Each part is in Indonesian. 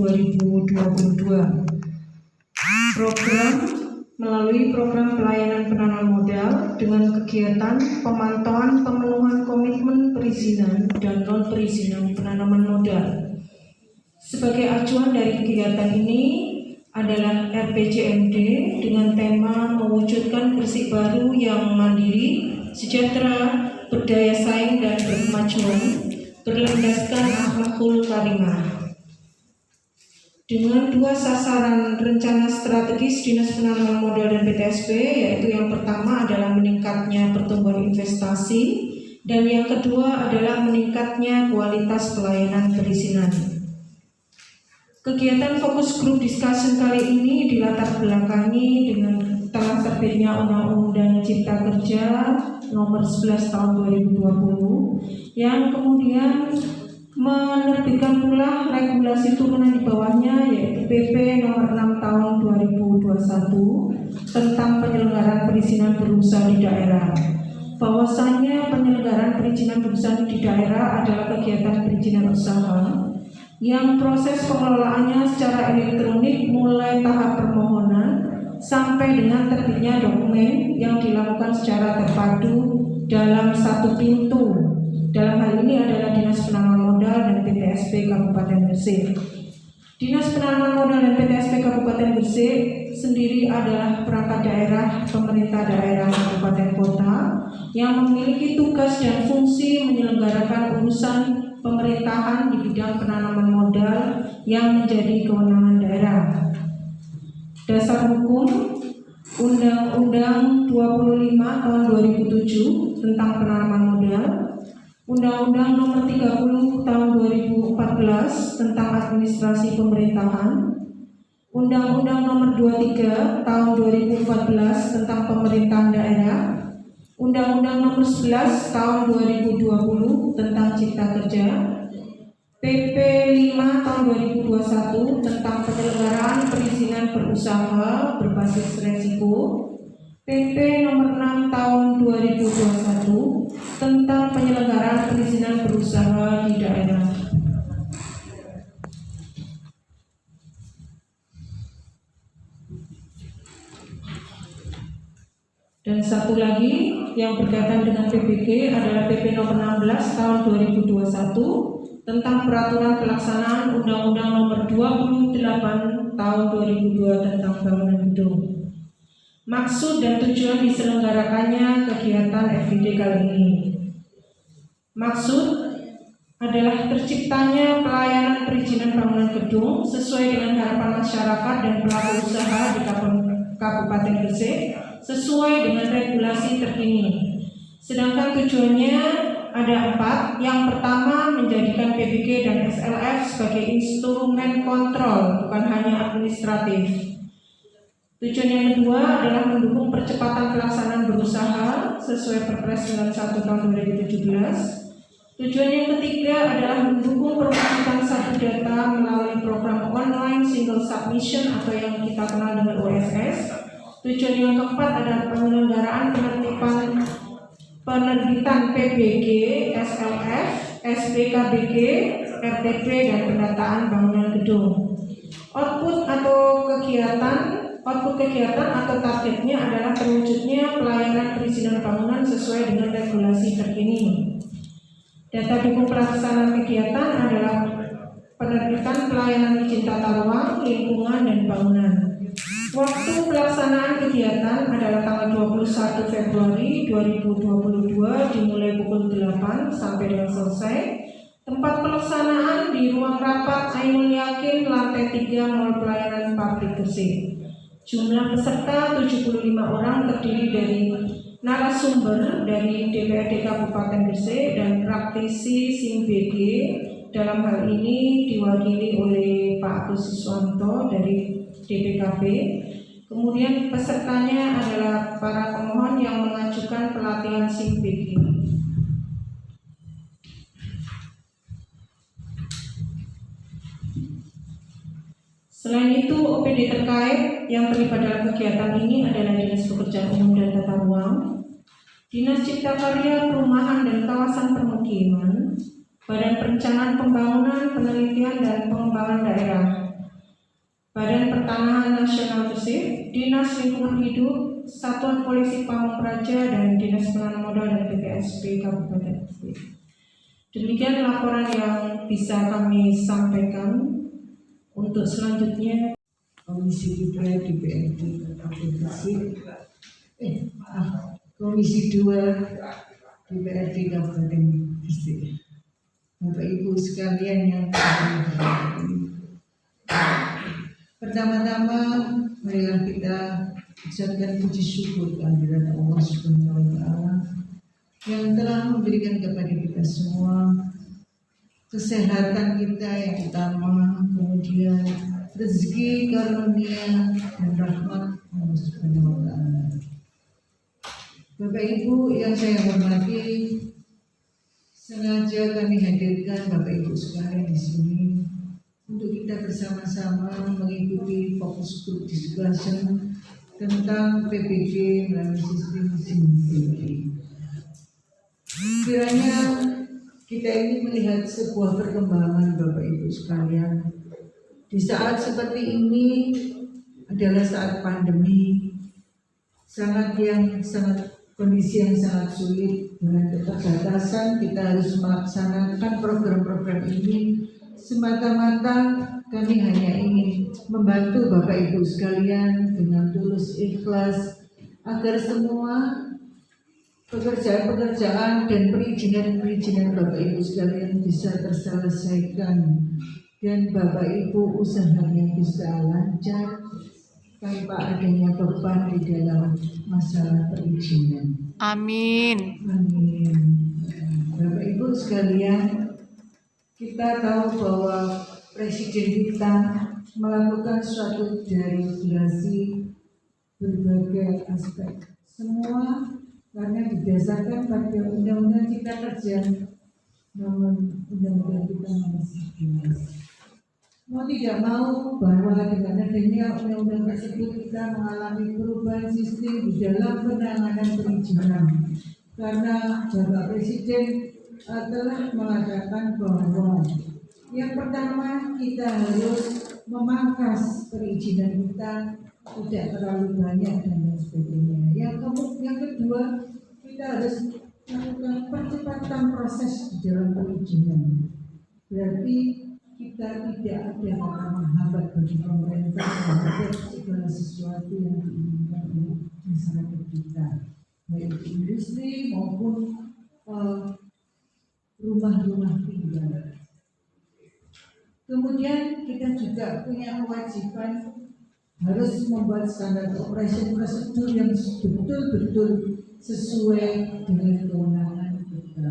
2022. Melalui program pelayanan penanaman modal dengan kegiatan pemantauan pemenuhan komitmen perizinan dan non-perizinan penanaman modal. Sebagai acuan dari kegiatan ini adalah RPJMD dengan tema mewujudkan Gresik baru yang mandiri, sejahtera, berdaya saing dan berkemajuan, berlandaskan akhlakul karimah. Dengan dua sasaran rencana strategis Dinas Penanaman Modal dan PTSP, yaitu yang pertama adalah meningkatnya pertumbuhan investasi dan yang kedua adalah meningkatnya kualitas pelayanan perizinan. Kegiatan fokus group discussion kali ini dilatar belakangi dengan telah terbitnya Undang-Undang Cipta Kerja Nomor 11 Tahun 2020 yang kemudian menerbitkan pula regulasi turunan di bawahnya, yaitu PP Nomor 6 Tahun 2021 tentang penyelenggaraan perizinan berusaha di daerah. Bahwasanya penyelenggaraan perizinan berusaha di daerah adalah kegiatan perizinan usaha yang proses pengelolaannya secara elektronik mulai tahap permohonan sampai dengan terbitnya dokumen yang dilakukan secara terpadu dalam satu pintu. Dalam hal ini adalah Dinas Penanaman Modal dan PTSP Kabupaten Gresik. Dinas Penanaman Modal dan PTSP Kabupaten Gresik sendiri adalah perangkat daerah pemerintah daerah kabupaten kota yang memiliki tugas dan fungsi menyelenggarakan urusan pemerintahan di bidang penanaman modal yang menjadi kewenangan daerah. Dasar hukum Undang-Undang 25 Tahun 2007 tentang penanaman modal, Undang-Undang Nomor 30 Tahun 2014 tentang administrasi pemerintahan, Undang-Undang Nomor 23 Tahun 2014 tentang pemerintahan daerah, Undang-Undang Nomor 11 Tahun 2020 tentang Cipta Kerja, PP 5 Tahun 2021 tentang penyelenggaraan perizinan berusaha berbasis resiko, PP Nomor 6 Tahun 2021 tentang penyelenggaraan perizinan berusaha di daerah. Dan satu lagi yang berkaitan dengan PBG adalah PP Nomor 16 Tahun 2021 tentang peraturan pelaksanaan Undang-Undang Nomor 28 Tahun 2002 tentang bangunan gedung. Maksud dan tujuan diselenggarakannya kegiatan FGD kali ini. Maksud adalah terciptanya pelayanan perizinan bangunan gedung sesuai dengan harapan masyarakat dan pelaku usaha di Kabupaten Gresik sesuai dengan regulasi terkini. Sedangkan tujuannya ada 4. Yang pertama, menjadikan PBG dan SLF sebagai instrumen kontrol, bukan hanya administratif. Tujuan yang kedua adalah mendukung percepatan pelaksanaan berusaha sesuai Perpres 91 Tahun 2017. Tujuan yang ketiga adalah mendukung perwujudan satu data melalui program online single submission atau yang kita kenal dengan OSS. Tujuan yang keempat adalah penyelenggaraan penerbitan PBG, SLF, SPKBG, RTP dan pendataan bangunan gedung. Output kegiatan atau targetnya adalah terwujudnya pelayanan perizinan bangunan sesuai dengan regulasi terkini. Data dukung pelaksanaan kegiatan adalah penerbitan pelayanan izin tata ruang, lingkungan, dan bangunan. Waktu pelaksanaan kegiatan adalah tanggal 21 Februari 2022 dimulai pukul 8 sampai dengan selesai. Tempat pelaksanaan di ruang rapat Ainul Yakin lantai 3 Mall Pelayanan Publik Gresik. Jumlah peserta 75 orang terdiri dari narasumber dari DPRD Kabupaten Gresik dan praktisi SIMBG. Dalam hal ini diwakili oleh Pak Agus Siswanto dari DPKB. Kemudian pesertanya adalah para pemohon yang mengajukan pelatihan SIMBG. Selain itu, OPD terkait yang terlibat dalam kegiatan ini adalah Dinas Pekerjaan Umum dan Tata Ruang, Dinas Cipta Karya Perumahan dan Kawasan Permukiman, Badan Perencanaan Pembangunan, Penelitian dan Pengembangan Daerah, Badan Pertanahan Nasional Gresik, Dinas Lingkungan Hidup, Satuan Polisi Pamung Praja, dan Dinas Penanaman Modal dan BPSP Kabupaten Gresik. Demikian laporan yang bisa kami sampaikan. Untuk selanjutnya, Komisi 3 DPRD Kabupaten Gresik, Komisi 2 DPRD Kabupaten Gresik. Bapak Ibu sekalian yang berbahagia. Pertama-tama marilah kita ucapkan puji syukur kehadirat Allah Subhanahu wa taala yang telah memberikan kepada kita semua kesehatan kita yang utama, kemudian rezeki, karunia dan rahmat Allah Subhanahu wa taala. Bapak Ibu yang saya hormati, sengaja kami hadirkan Bapak Ibu sekalian di sini untuk kita bersama-sama mengikuti fokus group discussion tentang PBG melalui sistem SIMPD. Kiranya kita ini melihat sebuah perkembangan Bapak Ibu sekalian. Di saat seperti ini adalah saat pandemi, kondisi yang sangat sulit. Dengan keterbatasan kita harus melaksanakan program-program ini semata-mata kami hanya ingin membantu Bapak Ibu sekalian dengan tulus ikhlas agar semua pekerjaan-pekerjaan dan perizinan Bapak Ibu sekalian bisa terselesaikan dan Bapak Ibu usahanya bisa lancar tanpa adanya beban di dalam masalah perizinan. Amin. Amin. Bapak Ibu sekalian, kita tahu bahwa Presiden kita melakukan suatu deregulasi berbagai aspek. Semua karena didasarkan pada Undang-Undang Cipta Kerja nomor Undang-Undang kita nomor 11. Mau tidak mau bahwa dengan adanya undang-undang tersebut kita mengalami perubahan sistem di dalam penanganan perizinan. Karena Bapak Presiden telah mengatakan bahwa yang pertama kita harus memangkas perizinan kita tidak terlalu banyak dan lain sebagainya. Yang kedua kita harus melakukan percepatan proses di dalam perizinan. Berarti kita tidak ada kata menghambat bagi pemerintah terhadap segala sesuatu yang diinginkan oleh masyarakat kita, baik industri maupun rumah-rumah tinggal. Kemudian kita juga punya kewajiban harus membuat standar operation prosedur yang betul-betul sesuai dengan kewenangan kita.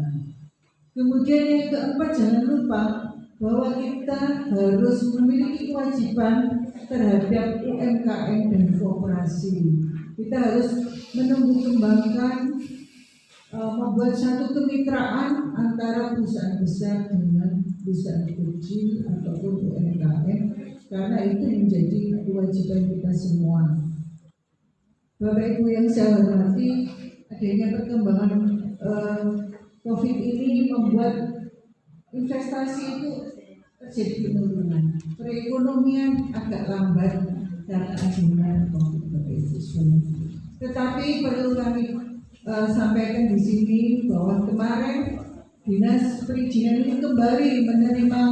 Kemudian yang keempat, jangan lupa bahwa kita harus memiliki kewajiban terhadap UMKM dan koperasi. Kita harus menumbuh kembangkan, membuat satu kemitraan antara perusahaan besar dengan perusahaan kecil ataupun UMKM, karena itu menjadi kewajiban kita semua. Bapak Ibu yang saya hormati, adanya perkembangan COVID ini membuat investasi itu terjadi penurunan, perekonomian agak lambat karena adanya COVID-19. Tetapi perlu kami sampaikan di sini bahwa kemarin Dinas Perizinan ini kembali menerima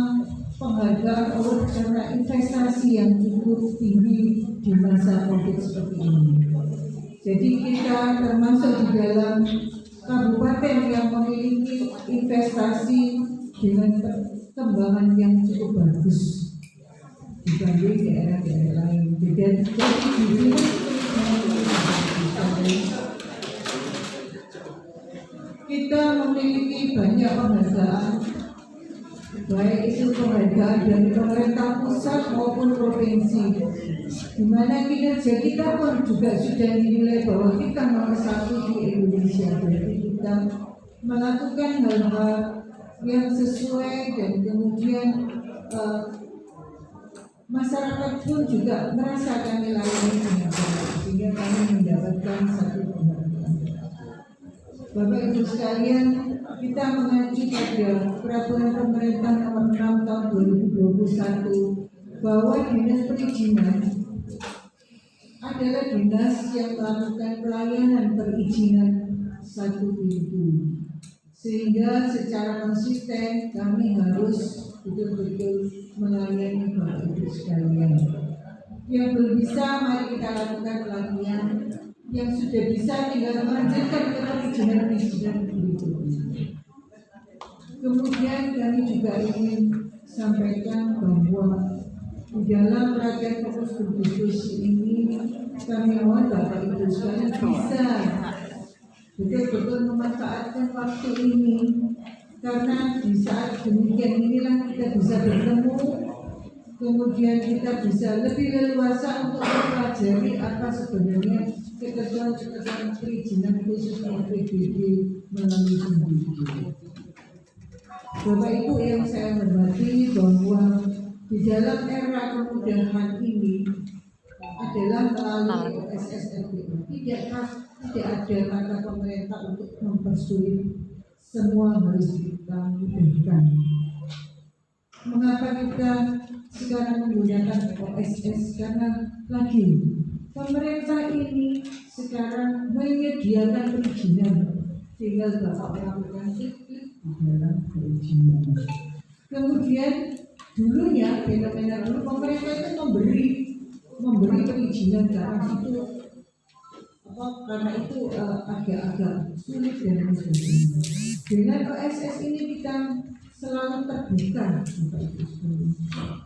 penghargaan award karena investasi yang cukup tinggi di masa COVID seperti ini. Jadi kita termasuk di dalam kabupaten yang memiliki investasi dengan perkembangan yang cukup bagus dibanding daerah-daerah lain. Dan kita memiliki banyak penghargaan, baik itu penghargaan dari pemerintah pusat maupun provinsi, di mana kinerja kita pun juga sudah dinilai bahwa kita nomor 1 di Indonesia. Berarti kita melakukan hal-hal yang sesuai dan kemudian masyarakat pun juga merasakan nilainya dengan baik, sehingga kami mendapatkan satu penghargaan. Bapak Ibu sekalian, kita mengacu pada peraturan pemerintah nomor 6 tahun 2021 bahwa dinas perizinan adalah dinas yang melakukan pelayanan perizinan satu pintu, sehingga secara konsisten kami harus betul-betul melayani Bapak Ibu sekalian. Yang belum bisa, mari kita lakukan pelatihan. Yang sudah bisa, tinggal melanjutkan ke perizinan berikutnya. Kemudian kami juga ingin sampaikan bahwa di dalam pelatihan fokus berdiskusi ini, kami mohon Bapak Ibu sekalian bisa betul-betul memanfaatkan waktu ini, karena di saat demikian inilah kita bisa bertemu, kemudian kita bisa lebih leluasa untuk mempelajari apa sebenarnya ketentuan-ketentuan perizinan khususnya PBB melalui sendiri. Bapak Ibu yang saya hormati, bahwa di dalam era kemudahan ini adalah melalui OSS-RPO. Tidak ada kata pemerintah untuk mempersulit, semua harus kita mudahkan. Mengapa kita sekarang menggunakan OSS? Karena lagi pemerintah ini sekarang menyediakan perizinan, tinggal Bapak melakukan klik di dalam perizinan. Kemudian dulunya fenomena dulu pemerintah itu memberi perizinan karena itu agak-agak sulit dan lain sebagainya. Dengan OSS ini kita selalu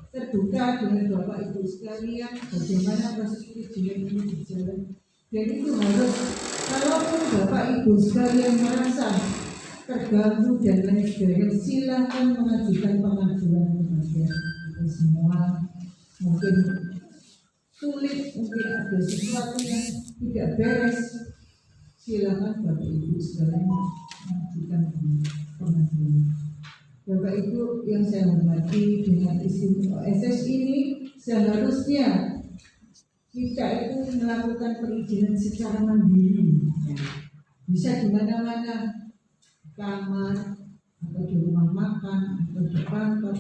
terbuka dengan Bapak Ibu sekalian bagaimana proses perizinan ini berjalan. Dan itu harus, kalaupun Bapak Ibu sekalian merasa terganggu dan lain sebagainya, silakan mengajukan pengaduan kepada kita semua. Mungkin sulit, mungkin ada sesuatu yang tidak beres, silakan Bapak Ibu sekalian mengajukan pengaduan. Bapak Ibu yang saya hormati, dengan istimewa OSS ini seharusnya kita itu melakukan perizinan secara mandiri, bisa di mana-mana, kamar atau di rumah makan atau di kantor.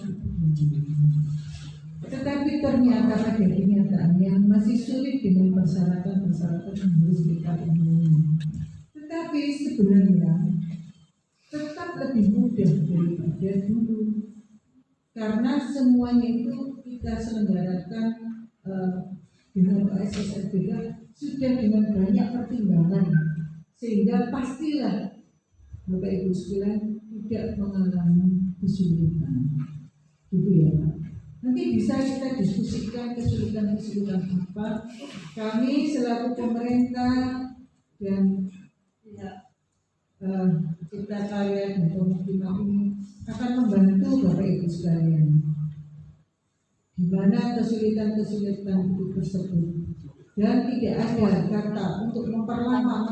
Tetapi ternyata pada kenyataannya masih sulit dengan persyaratan-persyaratan yang harus kita penuhi. Tetapi sebenarnya tetap lebih mudah daripada dulu, karena semuanya itu kita selenggarakan dengan OSS-RPK sudah dengan banyak pertimbangan, sehingga pastilah Bapak Ibu sekalian tidak mengalami kesulitan, gitu ya Pak. Nanti bisa kita diskusikan kesulitan-kesulitan apa. Kami selaku pemerintah dan kita kalian dan pemukiman ini akan membantu Bapak Ibu sekalian di mana kesulitan-kesulitan itu tersebut, dan tidak ada kata untuk memperlama.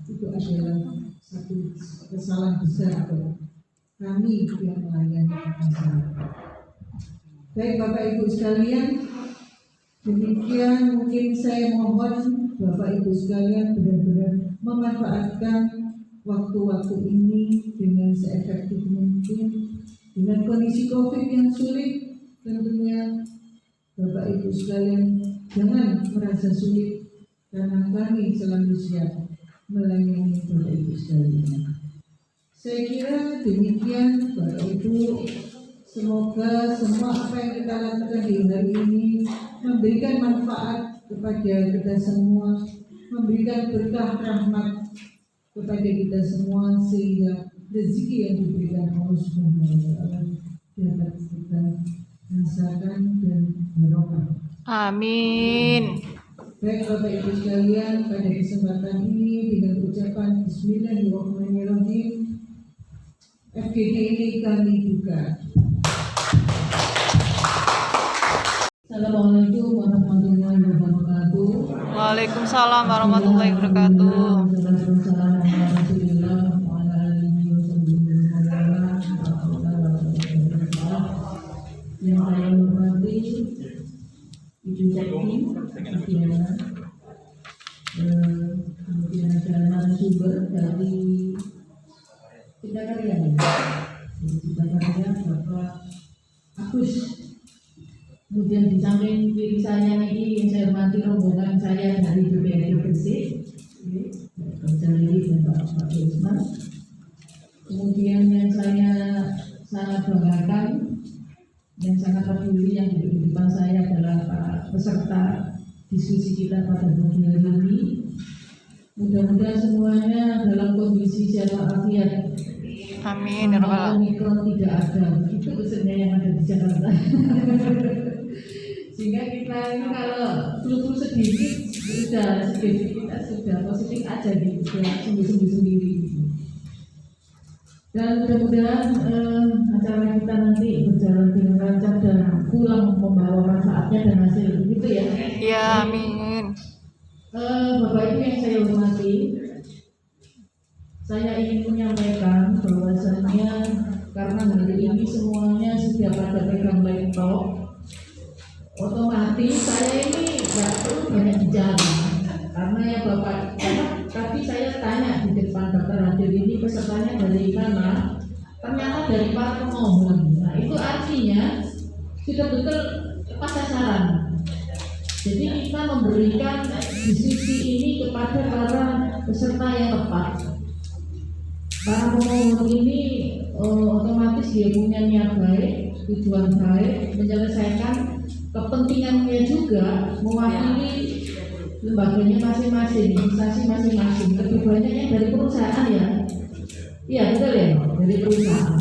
Itu adalah satu kesalahan besar kami yang melayani masyarakat. Baik Bapak Ibu sekalian, demikian mungkin saya mohon Bapak Ibu sekalian benar-benar memanfaatkan waktu-waktu ini dengan seefektif mungkin. Dengan kondisi COVID yang sulit, tentunya Bapak Ibu sekalian jangan merasa sulit, karena kami selalu siap melayani Bapak Ibu sekalian. Saya kira demikian Bapak Ibu. Semoga semua apa yang kita lakukan di hari ini memberikan manfaat kepada kita semua, memberikan berkah rahmat kepada kita semua, sehingga rezeki yang diberikan Allah Subhanahu wa taala dapat kita rasakan dan barokah. Amin. Baik Bapak Ibu sekalian, pada kesempatan ini dengan ucapan Bismillahirrahmanirrahim, FGD ini kami buka. Assalamualaikum warahmatullahi wabarakatuh. Waalaikumsalam warahmatullahi wabarakatuh. Yang saya hormati Ibu Jaki, kemudian ada narasumber dari Cipta Karya, Bapak Agus Kemudian di samping kiri saya ini yang saya hormati rombongan saya dari BPRD Gresik, Pak Lili dan Pak Usman. Kemudian yang saya sangat banggakan, yang sangat peduli yang di depan saya adalah peserta diskusi kita pada pagi hari ini. Mudah-mudahan semuanya dalam kondisi sehat walafiat. Amin ya rabbal alamin. Omikron tidak ada, itu pesannya yang ada di Jakarta. Sehingga kita ini kalau flu sedikit, sudah sedikit kita sudah positif aja gitu, sudah sembuh sendiri. Dan mudah-mudahan acara kita nanti berjalan dengan lancar dan pulang membawa manfaatnya dan hasil, gitu ya. Ya, amin. Bapak Ibu yang saya hormati, saya ingin menyampaikan bahwasannya karena hari ini semuanya sudah pada pegang laptop, otomatis saya ini nggak perlu banyak bicara. Karena ya Bapak, tapi saya tanya di depan dokter hadir ini pesertanya dari mana? Ternyata dari para pemohon. Nah itu artinya sudah betul tepat sasaran. Jadi kita memberikan diskusi ini kepada para peserta yang tepat. Para pemohon ini otomatis dia punya niat baik, tujuan baik, menyelesaikan kepentingannya juga, mewakili lembaganya masing-masing, instansi masing-masing. Lebih banyaknya dari perusahaan ya. Iya betul ya, dari perusahaan.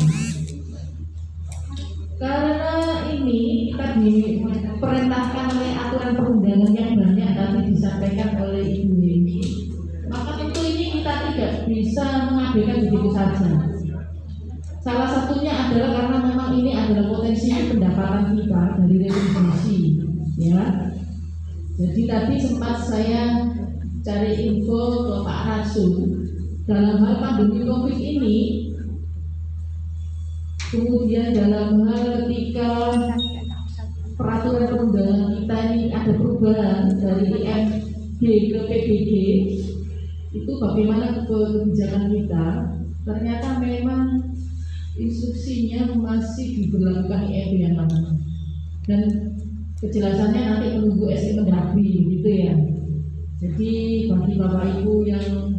Karena ini kita diperintahkan oleh aturan perundangan yang banyak tadi disampaikan oleh Ibu ini, maka tentu ini kita tidak bisa mengabaikan begitu saja. Salah satunya adalah karena memang ini adalah potensi pendapatan kita dari retribusi, ya. Jadi tadi sempat saya cari info ke Pak Rasul dalam hal pandemi COVID ini. Kemudian dalam hal ketika peraturan perundangan kita ini ada perubahan dari IMB ke PBG, itu bagaimana kebijakan kita? Ternyata memang instruksinya masih diberlakukan IMB yang lama, dan kejelasannya nanti menunggu SI Mendagri gitu ya. Jadi bagi Bapak Ibu yang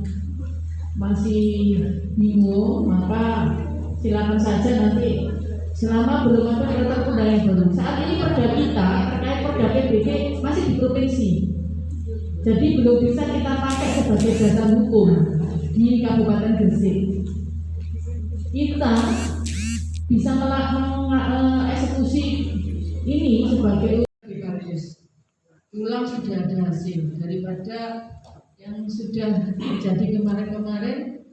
masih bingung, maka silakan saja nanti selama belum ada peraturan perundangan yang baru. Saat ini perda kita terkait perda PBG masih di provinsi, jadi belum bisa kita pakai sebagai dasar hukum di Kabupaten Gresik. Kita bisa mengeksekusi ini sebagai ulang sudah ada hasil daripada yang sudah terjadi kemarin-kemarin.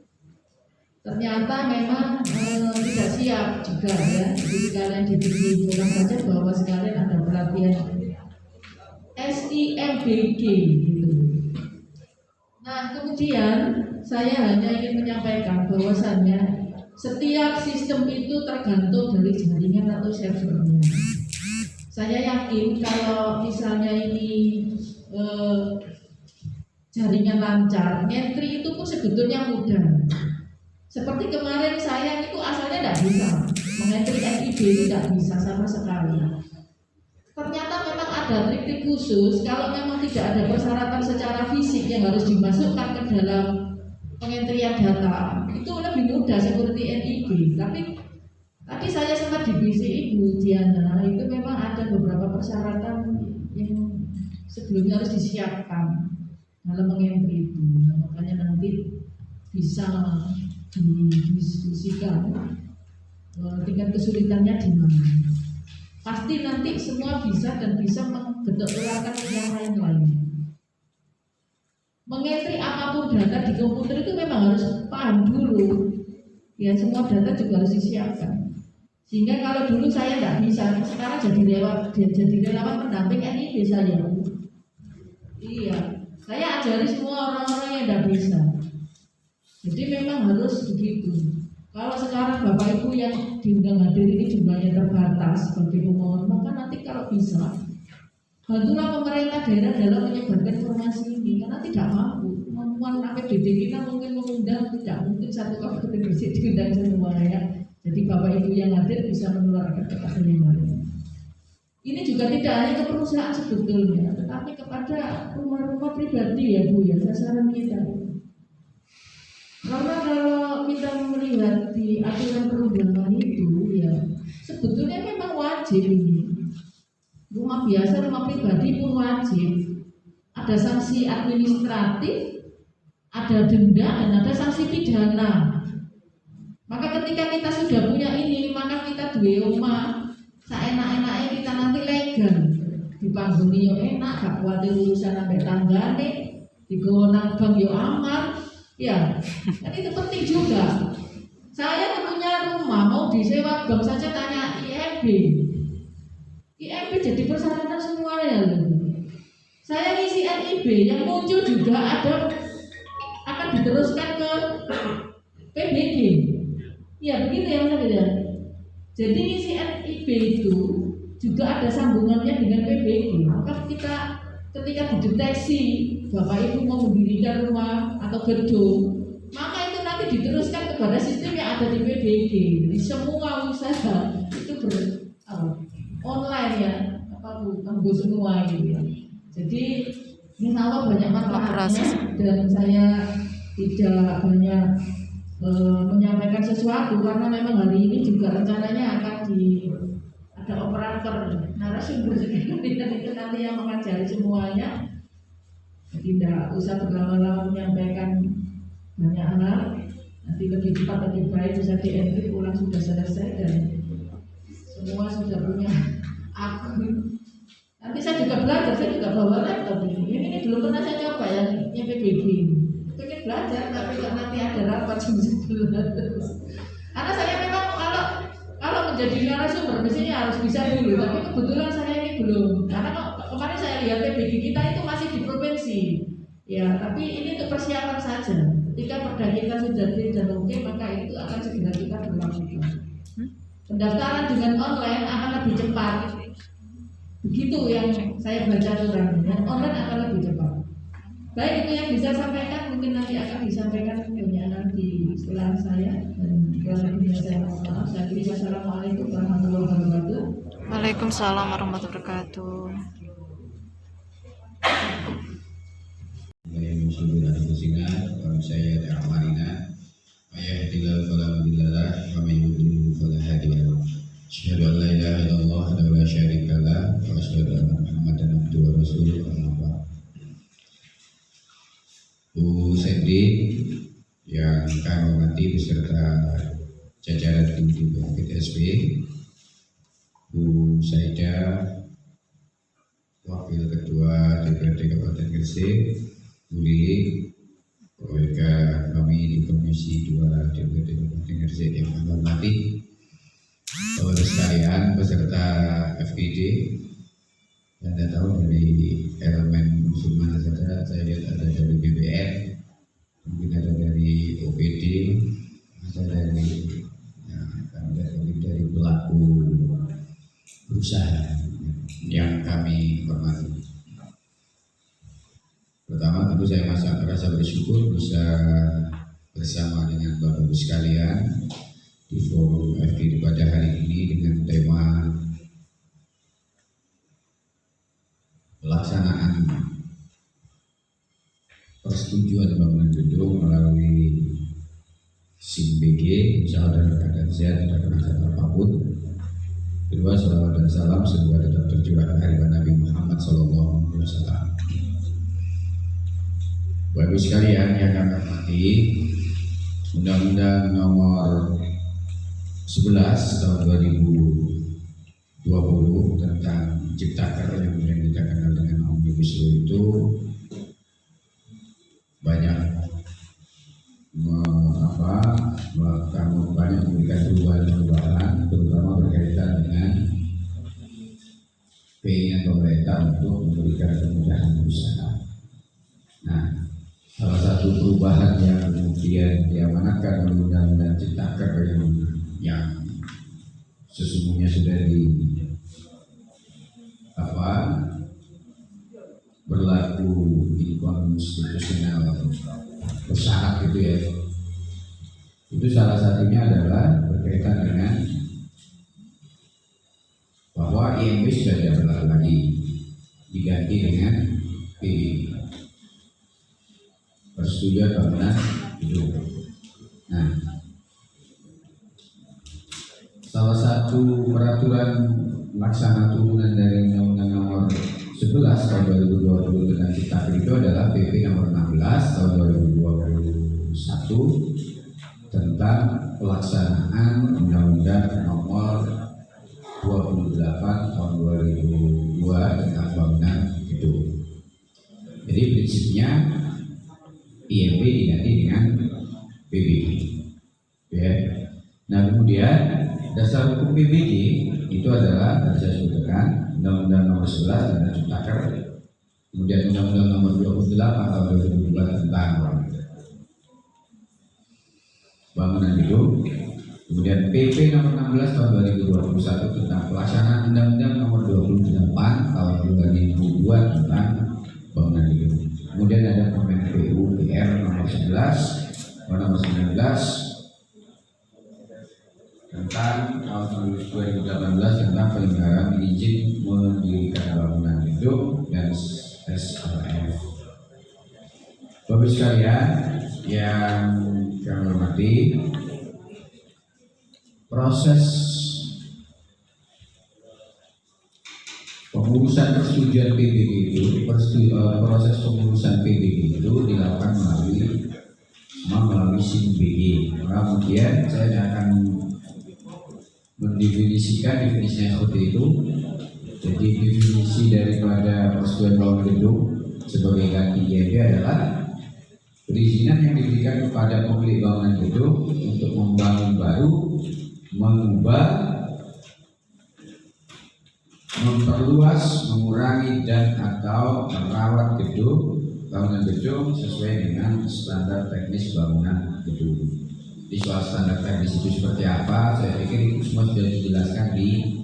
Ternyata memang tidak siap juga ya. Jadi sekalian dibilang saja bahwa sekalian ada pelatihan SIMBG gitu. Nah kemudian saya hanya ingin menyampaikan bahwasannya setiap sistem itu tergantung dari jaringan atau servernya. Saya yakin kalau misalnya ini jaringan lancar, entry itu pun sebetulnya mudah. Seperti kemarin saya itu asalnya tidak bisa mengentry NIB, itu tidak bisa sama sekali. Ternyata memang ada trik-trik khusus. Kalau memang tidak ada persyaratan secara fisik yang harus dimasukkan ke dalam pengentrian data, itu lebih mudah seperti NIB. Tapi tadi saya sempat dibisi Ibu Diana, itu memang ada beberapa persyaratan yang sebelumnya harus disiapkan dalam mengentri itu. Nah, makanya nanti bisa didiskusikan tingkat kesulitannya di mana. Pasti nanti semua bisa dan bisa menggerak yang lain-lain. Mengentri apapun data di komputer itu memang harus paham dulu. Ya semua data juga harus disiapkan. Sehingga kalau dulu saya tidak bisa, sekarang jadi relawan pendamping NIB saya. Iya, saya ajari semua orang-orang yang tidak bisa. Jadi memang harus begitu. Kalau sekarang Bapak Ibu yang diundang hadir ini jumlahnya terbatas sebagai pemohon, maka nanti kalau bisa bantulah pemerintah daerah dalam menyebarkan informasi ini, karena tidak mampu. Kemampuan APBD kita mungkin mengundang, tidak mungkin satu kabupaten Gresik diundang semua ya. Jadi Bapak Ibu yang hadir bisa menularkan kepada yang lain. Ini juga tidak hanya ke perusahaan sebetulnya, tetapi kepada rumah-rumah pribadi ya Bu ya, sasaran kita. Karena kalau kita melihat di aturan perundangan itu ya, sebetulnya memang wajib ini. Rumah biasa, rumah pribadi pun wajib. Ada sanksi administratif, ada denda, dan ada sanksi pidana. Maka ketika kita sudah punya ini, maka kita duwe omah, saenak-enaknya kita nanti legal. Dipangguni yo enak, gak kuwatir urusan sampai tanggane, digawa nang bank yo aman. Ya, kan itu penting juga. Saya punya rumah mau disewa bank saja tanya IMB. IMB jadi persyaratan semuanya loh. Saya ngisi NIB yang muncul juga akan diteruskan ke PBG. Ya begitu ya Mas ya. Jadi ngisi NIB itu juga ada sambungannya dengan PBG. Maka ketika dideteksi Bapak Ibu mau mendirikan rumah atau gedung, maka itu nanti diteruskan kepada sistem yang ada di PBG. Jadi semua usaha itu online ya, tembus semua gitu ya. Jadi insya Allah banyak manfaatnya dan saya tidak banyak menyampaikan sesuatu karena memang hari ini juga rencananya akan ada operator narasumber itu nanti yang mengajari semuanya. Jadi tidak usah berlama-lama menyampaikan banyak hal. Nanti lebih cepat lebih baik bisa di-edit pulang sudah selesai dan semua sudah punya akun. Nanti saya juga belajar, saya juga bawa laptop ini belum pernah saya coba yang PBB. Pengen belajar tapi kalau nanti ada rapat jam 11. Karena saya memang kalau menjadi narasumber mestinya harus bisa dulu, tapi kebetulan saya ini belum. Karena kemarin saya lihat PBB kita itu masih di provinsi. Ya, tapi ini untuk persiapan saja. Ketika perda kita sudah dan oke, maka itu akan segera kita berlangsung. Pendaftaran dengan online akan lebih cepat. Begitu yang saya baca aturan. Yang online akan lebih cepat. Baik, itu yang bisa sampaikan. Mungkin nanti akan disampaikan kebanyakan di setelah saya. Dan kurang lebihnya saya mohon maaf. Saya kira wassalamualaikum warahmatullahi wabarakatuh. Waalaikumsalam warahmatullahi wabarakatuh. Muslimin anfusina wa sayyiati a'malina may yahdihillahu fala mudilla lahu wa may yudlil fala hadiya lahu. Asyhadu an la ilaha illallah wahdahu la syarika lahu wa asyhadu anna Muhammadan abduhu wa rasuluhu amma ba'd. Bu Sendi yang kami hormati beserta jajaran tim BPTSB, Bu Saida Wakil Ketua DPRD Kabupaten Gresik, Bu Lili, warga kami di Komisi 2 DPRD Kabupaten Gresik yang kami hormati, Bapak sekalian peserta FGD, Anda tahu dari elemen unsur mana saja, saya lihat ada dari BBN, mungkin ada dari OPD, ada dari pelaku berusaha yang kami hormati. Pertama tentu saya merasa bersyukur bisa bersama dengan Bapak Ibu sekalian di forum FGD pada hari ini dengan tema pelaksanaan persetujuan bangunan gedung melalui SIM-BG, Insyaallah dan keadaan sehat dan penasihat apapun. Kedua, salawat dan salam semoga tetap tercurah kehadiran Nabi Muhammad SAW. Bapak Ibu sekalian yang kami hormati, Undang-Undang Nomor 11 Tahun 2020 tentang Ciptaker yang kemudian kita kenal dengan Omnibus Law itu banyak memberikan perubahan terutama berkaitan dengan keinginan pemerintah untuk memberikan kemudahan usaha. Nah, salah satu perubahan yang kemudian diamanatkan oleh Undang-Undang Ciptaker yang sesungguhnya sudah berlaku di konstitusional bersyarat gitu ya. Itu salah satunya adalah berkaitan dengan bahwa IMB sudah tidak berlaku lagi, diganti dengan PBB, persetujuan bangunan gedung. Nah, salah satu peraturan laksana turunan dari Undang-Undang Nomor 11 Tahun 2020 tentang Cipta Kerja itu adalah PP Nomor 16 Tahun 2021 tentang pelaksanaan Undang-Undang Nomor 28 Tahun 2002 tentang bangunan gedung. Jadi prinsipnya IMB diganti dengan PBG. Ya. Nah, kemudian dasar hukum PBG itu adalah tadi saya sebutkan Undang-Undang Nomor 11 tentang Cipta Kerja, kemudian Undang-Undang Nomor 28 Tahun 2002 tentang bangunan gedung, kemudian PP Nomor 16 Tahun 2021 tentang pelaksanaan Undang-Undang Nomor 28 Tahun 2002 tentang bangunan gedung. Kemudian ada Permen PUPR Nomor 11 Nomor 19 tentang tahun 2018 tentang penyelenggaraan izin mendirikan bangunan gedung dan SLF. Bapak sekalian yang kami hormati, proses pengurusan persetujuan PBB itu, proses pengurusan PBB itu dilakukan melalui SIMBG. Kemudian saya akan mendefinisikan definisinya seperti itu. Jadi definisi daripada persetujuan bangunan gedung sebagai ganti IMB adalah perizinan yang diberikan kepada pemilik bangunan gedung untuk membangun baru, mengubah, memperluas, mengurangi dan atau merawat bangunan gedung sesuai dengan standar teknis bangunan gedung. Di soal standar teknis itu seperti apa, saya pikir itu semua sudah dijelaskan di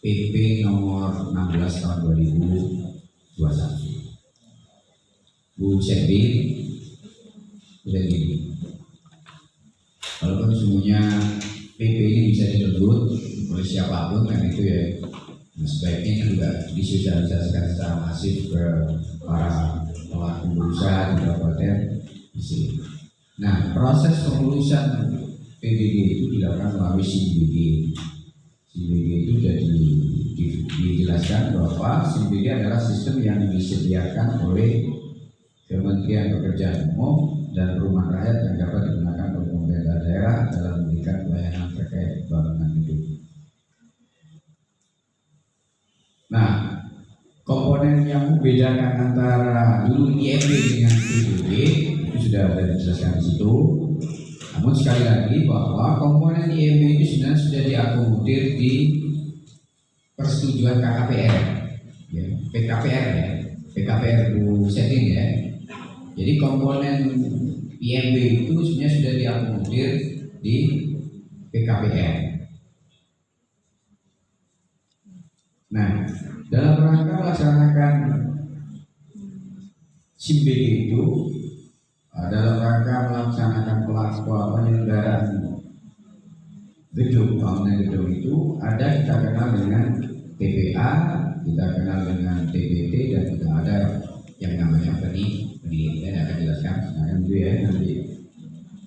PP Nomor 16 Tahun 2021. Bu Sebi, sudah gini. Walaupun semuanya PP ini bisa ditebut oleh siapapun kan itu ya, sebaiknya juga disosialisasikan secara masif ke para pelaku berusaha di kabupaten di sini. Nah, proses pengurusan PBG itu dilakukan melalui SIMBG. SIMBG itu jadi dijelaskan bahwa SIMBG adalah sistem yang disediakan oleh Kementerian Pekerjaan Umum dan Perumahan Rakyat yang dapat digunakan oleh pemerintah daerah dalam memberikan pelayanan terkait bangunan gedung. Nah, komponen yang membedakan antara dulu IMB dengan PBG itu sudah ada dijelaskan di situ. Namun sekali lagi bahwa komponen IMB itu sebenarnya sudah diakomodir di persetujuan KKPR, ya, PKPR ya, PKPR Bu Setin ya. Jadi komponen IMB itu sebenarnya sudah diakomodir di PKPR. Nah, dalam rangka melaksanakan SIMBG itu, dalam rangka melaksanakan penyelenggaraan gedung, bangunan gedung itu ada kita kenal dengan TPA, kita kenal dengan TBT dan kita ada yang namanya penelitian akan jelaskan sekarang itu ya nanti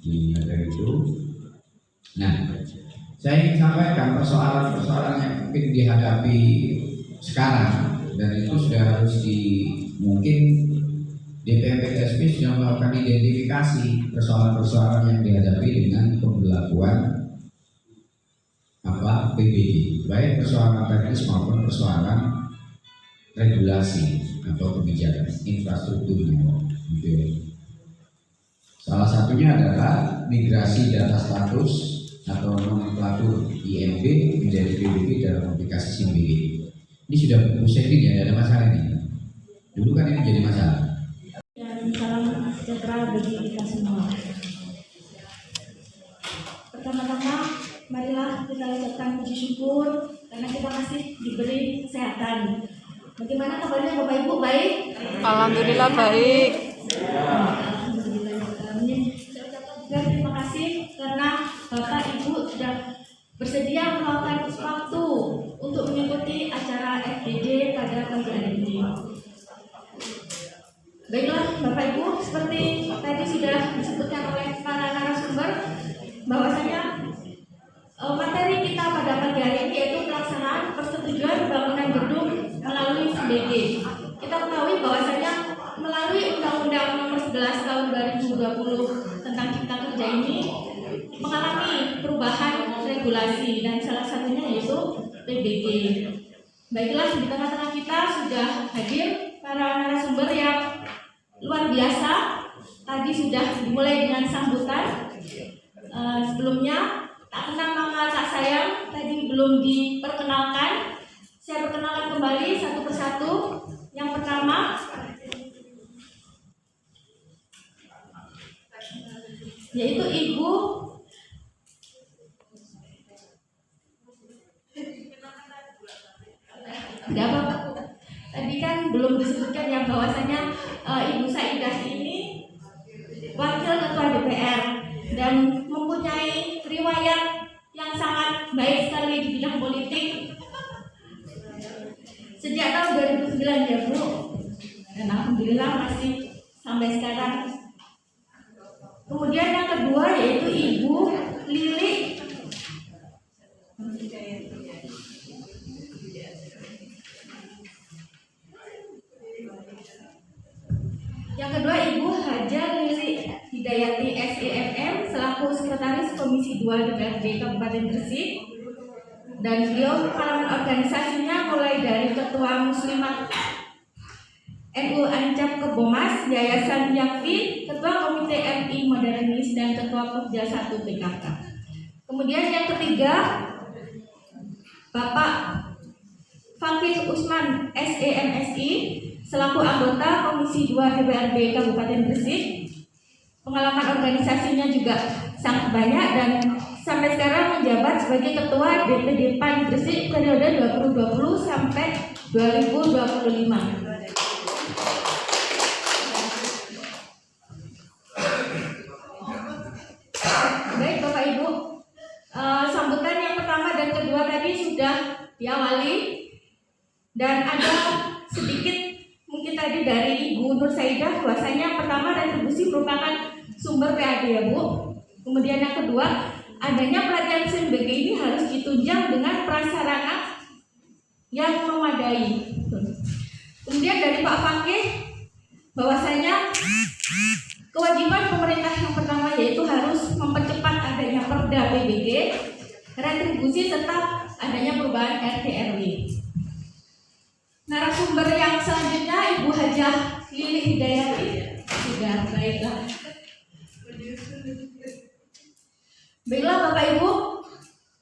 di materi itu. Nah, saya ingin sampaikan persoalan-persoalan yang mungkin dihadapi sekarang dan itu sudah harus mungkin DPMPTSP sudah melakukan identifikasi persoalan-persoalan yang dihadapi dengan pemberlakuan PBG, baik persoalan teknis maupun persoalan regulasi atau kebijakan infrastrukturnya. Gitu ya. Salah satunya adalah migrasi data status atau nomenklatur IMB menjadi PBG dalam aplikasi SIMBG. Ini sudah usai ya, ada masalah ini. Dulu kan ini jadi masalah. Dan salam sejahtera bagi kita semua. Pertama-tama, marilah kita ucapkan puji syukur karena kita masih diberi kesehatan. Bagaimana kabarnya Bapak Ibu, baik? Alhamdulillah baik. Alhamdulillah. Saya ucapkan juga terima kasih karena Bapak Ibu sudah bersedia meluangkan waktu untuk mengikuti sudah disebutkan oleh para narasumber bahwasanya materi kita pada pagi hari ini yaitu pelaksanaan persetujuan bangunan gedung melalui CBG. Kita ketahui bahwasanya melalui Undang-Undang Nomor 11 Tahun 2020 tentang Cipta Kerja ini mengalami perubahan regulasi dan salah satunya yaitu PBG. Baiklah, di tengah-tengah kita sudah hadir para narasumber yang luar biasa. Tadi sudah dimulai dengan sambutan. Sebelumnya tak kenal maka tak sayang, tadi belum diperkenalkan. Saya perkenalkan kembali satu persatu. Yang pertama yaitu Ibu Tidak apa-apa. Tadi kan belum disebutkan ya bahwasanya Ibu Saidah ini Wakil Ketua DPR dan mempunyai riwayat yang sangat baik sekali di bidang politik sejak tahun 2009 ya Bu, dan alhamdulillah masih sampai sekarang. Kemudian yang kedua yaitu Ibu Lili Yang kedua Ibu Haja Lili Hidayati SEMM selaku Sekretaris Komisi 2 DPRD Kabupaten Gresik, dan beliau pengalaman organisasinya mulai dari Ketua Muslimat NU Ancap Kebomas, Yayasan Yakfi, Ketua Komite RI Modernis, dan Ketua Pokja 1 PKK. Kemudian yang ketiga Bapak Fakih Usman SEMSI selaku anggota Komisi 2 DPRD Kabupaten Gresik. Pengalaman organisasinya juga sangat banyak dan sampai sekarang menjabat sebagai Ketua DPD PAN Gresik periode 2020 sampai 2025. Baik Bapak Ibu, sambutan yang pertama dan kedua tadi sudah diawali dan ada sedikit mungkin tadi dari Ibu Nur Saidah bahwasanya pertama retribusi merupakan sumber PAD ya Bu. Kemudian yang kedua, adanya pelatihan CBG ini harus ditunjang dengan prasarana yang memadai. Kemudian dari Pak Fakih bahwasanya kewajiban pemerintah yang pertama yaitu harus mempercepat adanya Perda PBG, retribusi serta adanya perubahan RT RW. Narasumber yang selanjutnya Ibu Hajah Lili Hidayati. Sudah, baiklah. Baiklah Bapak Ibu,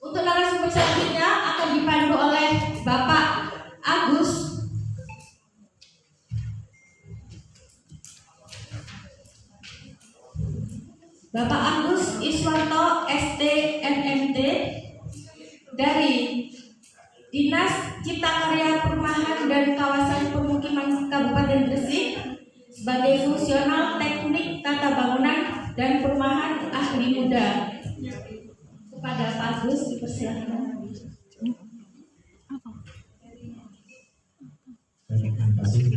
untuk narasumber selanjutnya akan dipandu oleh Bapak Agus Iswanto SD MMT dari Dinas Cipta Karya Perumahan dan Kawasan Permukiman Kabupaten Gresik sebagai fungsional teknik tata bangunan dan perumahan ahli muda. Kepada Pak Agus dipersilakan. Terima kasih,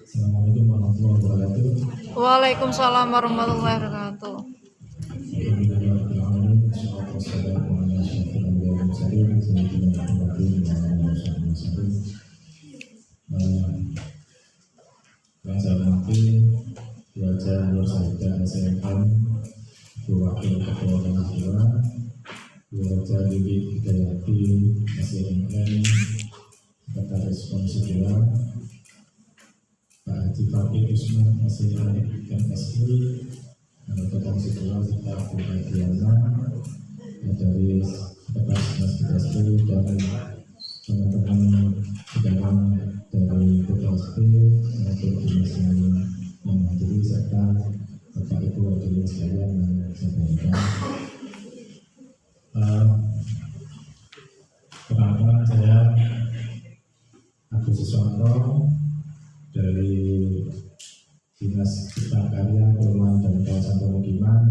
Assalamualaikum warahmatullahi wabarakatuh. Waalaikumsalam warahmatullahi wabarakatuh. Yang saya hormati Bu Haja Nur Saidah SEMM, Bu Wakil Ketua Komisi 2, Bu Haja Lili Hidayati SEMM, Sekretaris Komisi 2, Pak Haji Fakih Usman SEMSI, Anggota Komisi 2 serta Bu Adiana dari Sekretaris Komisi 2 dan teman-teman undangan dari PPSP maupun dinas yang menghadiri serta Bapak Ibu hadirin sekalian yang saya banggakan. Pertama saya Agus Iswanto dari Dinas Cipta Karya Perumahan dan Kawasan Permukiman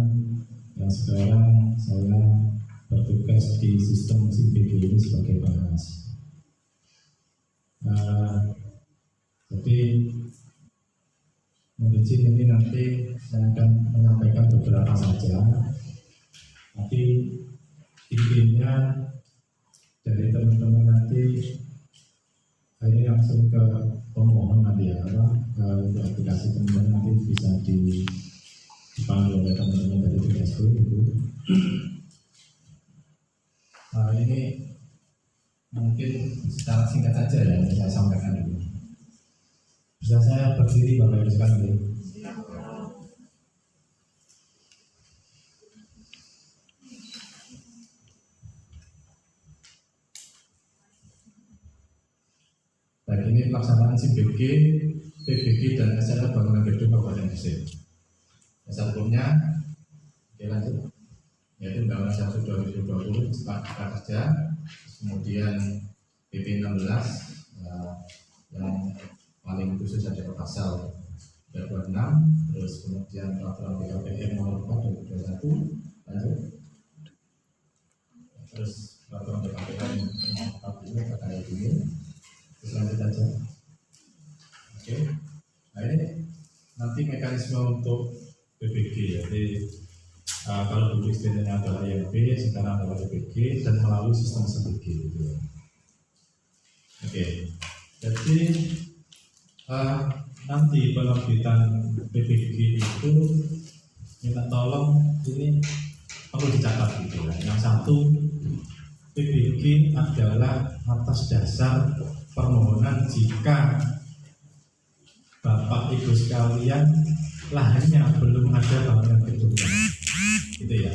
yang sekarang saya bertugas di sistem CBG ini sebagai pengawas. Jadi Mohon izin ini nanti saya akan menyampaikan beberapa saja. Tapi intinya dari teman-teman nanti ini langsung ke pemohon nanti ya, untuk aplikasi teman-teman nanti bisa dipanggil oleh teman-teman dari BSP itu. Ini mungkin secara singkat saja ya yang saya sampaikan dulu. Bisa saya berdiri Bapak Ibu sekalian? Baik, ini pelaksanaan SIBG, PBG dan SLR bangunan gedung Kabupaten Gresik. Sebelumnya, oke lanjut, yaitu Undang-Undang 1 2020 Cipta Kerja, kemudian PP 16 yang paling khusus ada pasal 26, terus kemudian peraturan BKPM nomor 4 2021, lanjut, terus peraturan BKPM nomor 40 terkait ini. Lanjut aja. Oke. Nah ini nanti mekanisme untuk PBG. Jadi kalau dulu istilahnya adalah IMB, sekarang adalah PBG dan melalui sistem SIBG gitu. Oke. Jadi nanti penerbitan PBG itu minta tolong ini perlu dicatat gitu ya. Yang satu, PBG adalah atas dasar permohonan jika Bapak Ibu sekalian lahannya belum ada bangunan gedung, gitu ya.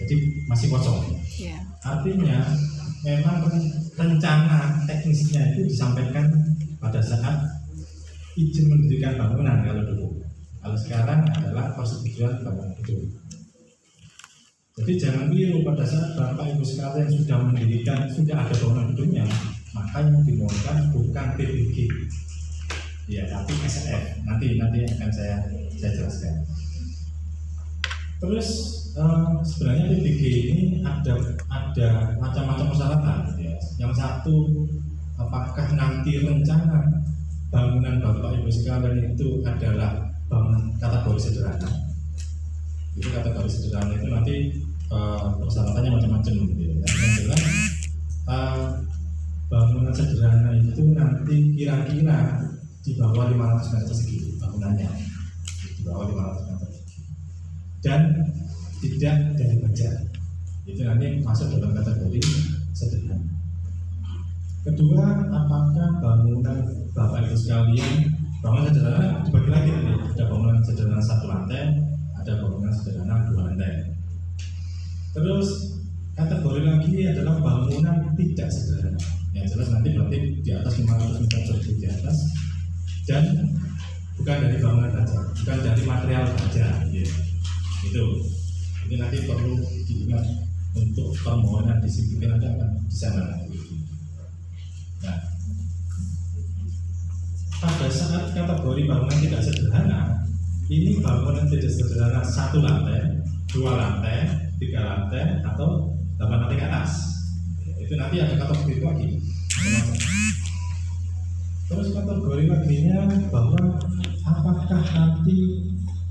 Jadi masih kosong. Yeah. Artinya memang rencana teknisnya itu disampaikan pada saat izin mendirikan bangunan kalau dulu. Kalau sekarang adalah persetujuan bangunan gedung. Jadi jangan keliru pada saat Bapak Ibu sekalian sudah mendirikan, sudah ada bangunan gedungnya, maka yang dimohonkan bukan PBG, ya, tapi SLF. Nanti akan saya jelaskan. Terus sebenarnya PBG ini ada macam-macam persyaratan. Ya. Yang satu, apakah nanti rencana bangunan Bapak Ibu sekalian itu adalah bangunan kategori sederhana? Itu kategori sederhana itu nanti persyaratannya macam-macam. Ya. Yang jelas bangunan sederhana itu nanti kira-kira di bawah 500 meter persegi bangunannya, di bawah 500 meter persegi, dan tidak dari baja. Itu nanti masuk dalam kategori sederhana. Kedua, apakah bangunan Bapak Ibu sekalian, bangunan sederhana dibagi lagi nanti, ada bangunan sederhana 1 lantai, ada bangunan sederhana 2 lantai. Terus kategori lagi adalah bangunan tidak sederhana. Yang jelas nanti berarti di atas 500 meter persegi di atas, dan bukan dari bangunan saja, bukan dari material saja. Ya. Itu nanti perlu diingat untuk permohonan di sini, nanti akan di sana. Nah, pada saat kategori bangunan tidak sederhana, ini bangunan tidak sederhana 1 lantai, 2 lantai, 3 lantai, atau 8 lantai ke atas. Itu nanti ada kategori itu lagi. Terus kategori laginya bahwa apakah nanti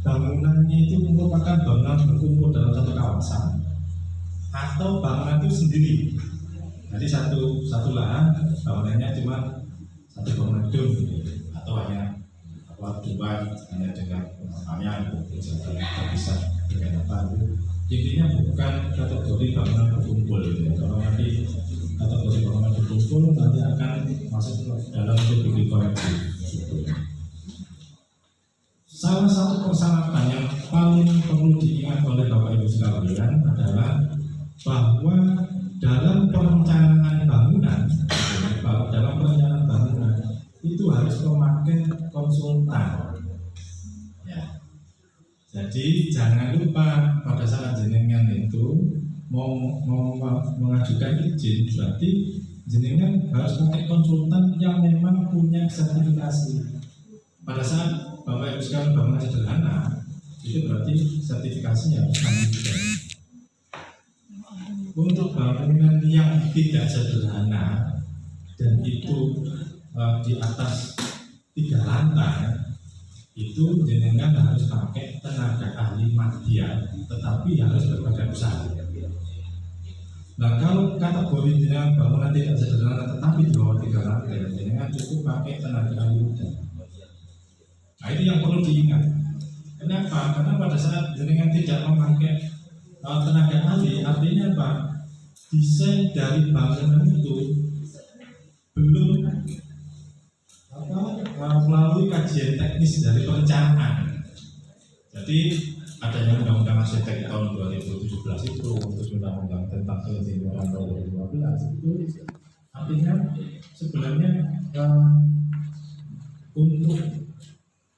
bangunannya itu merupakan bangunan berkumpul dalam satu kawasan atau bangunan itu sendiri. Jadi satu lahan bangunannya cuma satu bangunan gedung atau hanya hanya dengan pemakaian bisa dengan apa itu. Intinya bukan kategori bangunan berkumpul gitu ya. Kalau nanti kategori bangunan berkumpul nanti akan masuk dalam PBG koreksi. Salah satu persyaratan yang paling perlu diingat oleh Bapak Ibu sekalian adalah bahwa dalam perencanaan bangunan itu harus memakai konsultan. Ya. Jadi jangan lupa pada saat jenengan itu mau mengajukan izin, berarti jenengan harus pakai konsultan yang memang punya sertifikasi. Pada saat Bapak Ibu sekalian bangunan sederhana, itu berarti sertifikasinya harus ada. Untuk bangunan yang tidak sederhana dan itu di atas 3 lantai, itu jenengan harus pakai tenaga ahli madya, tetapi harus berbadan usaha. Nah, kalau kategori jenengan bangunan tidak sederhana tetapi di bawah 3 lantai, jenengan cukup pakai tenaga ahli muda. Nah, itu yang perlu diingat. Kenapa? Karena pada saat jenengan tidak memakai tenaga ahli, artinya apa? Desain dari bangunan itu belum melalui kajian teknis dari perencanaan. Jadi adanya undang-undang arsitek tahun 2017 itu, terus undang-undang tentang keinsinyuran tahun 2015 itu artinya sebenarnya untuk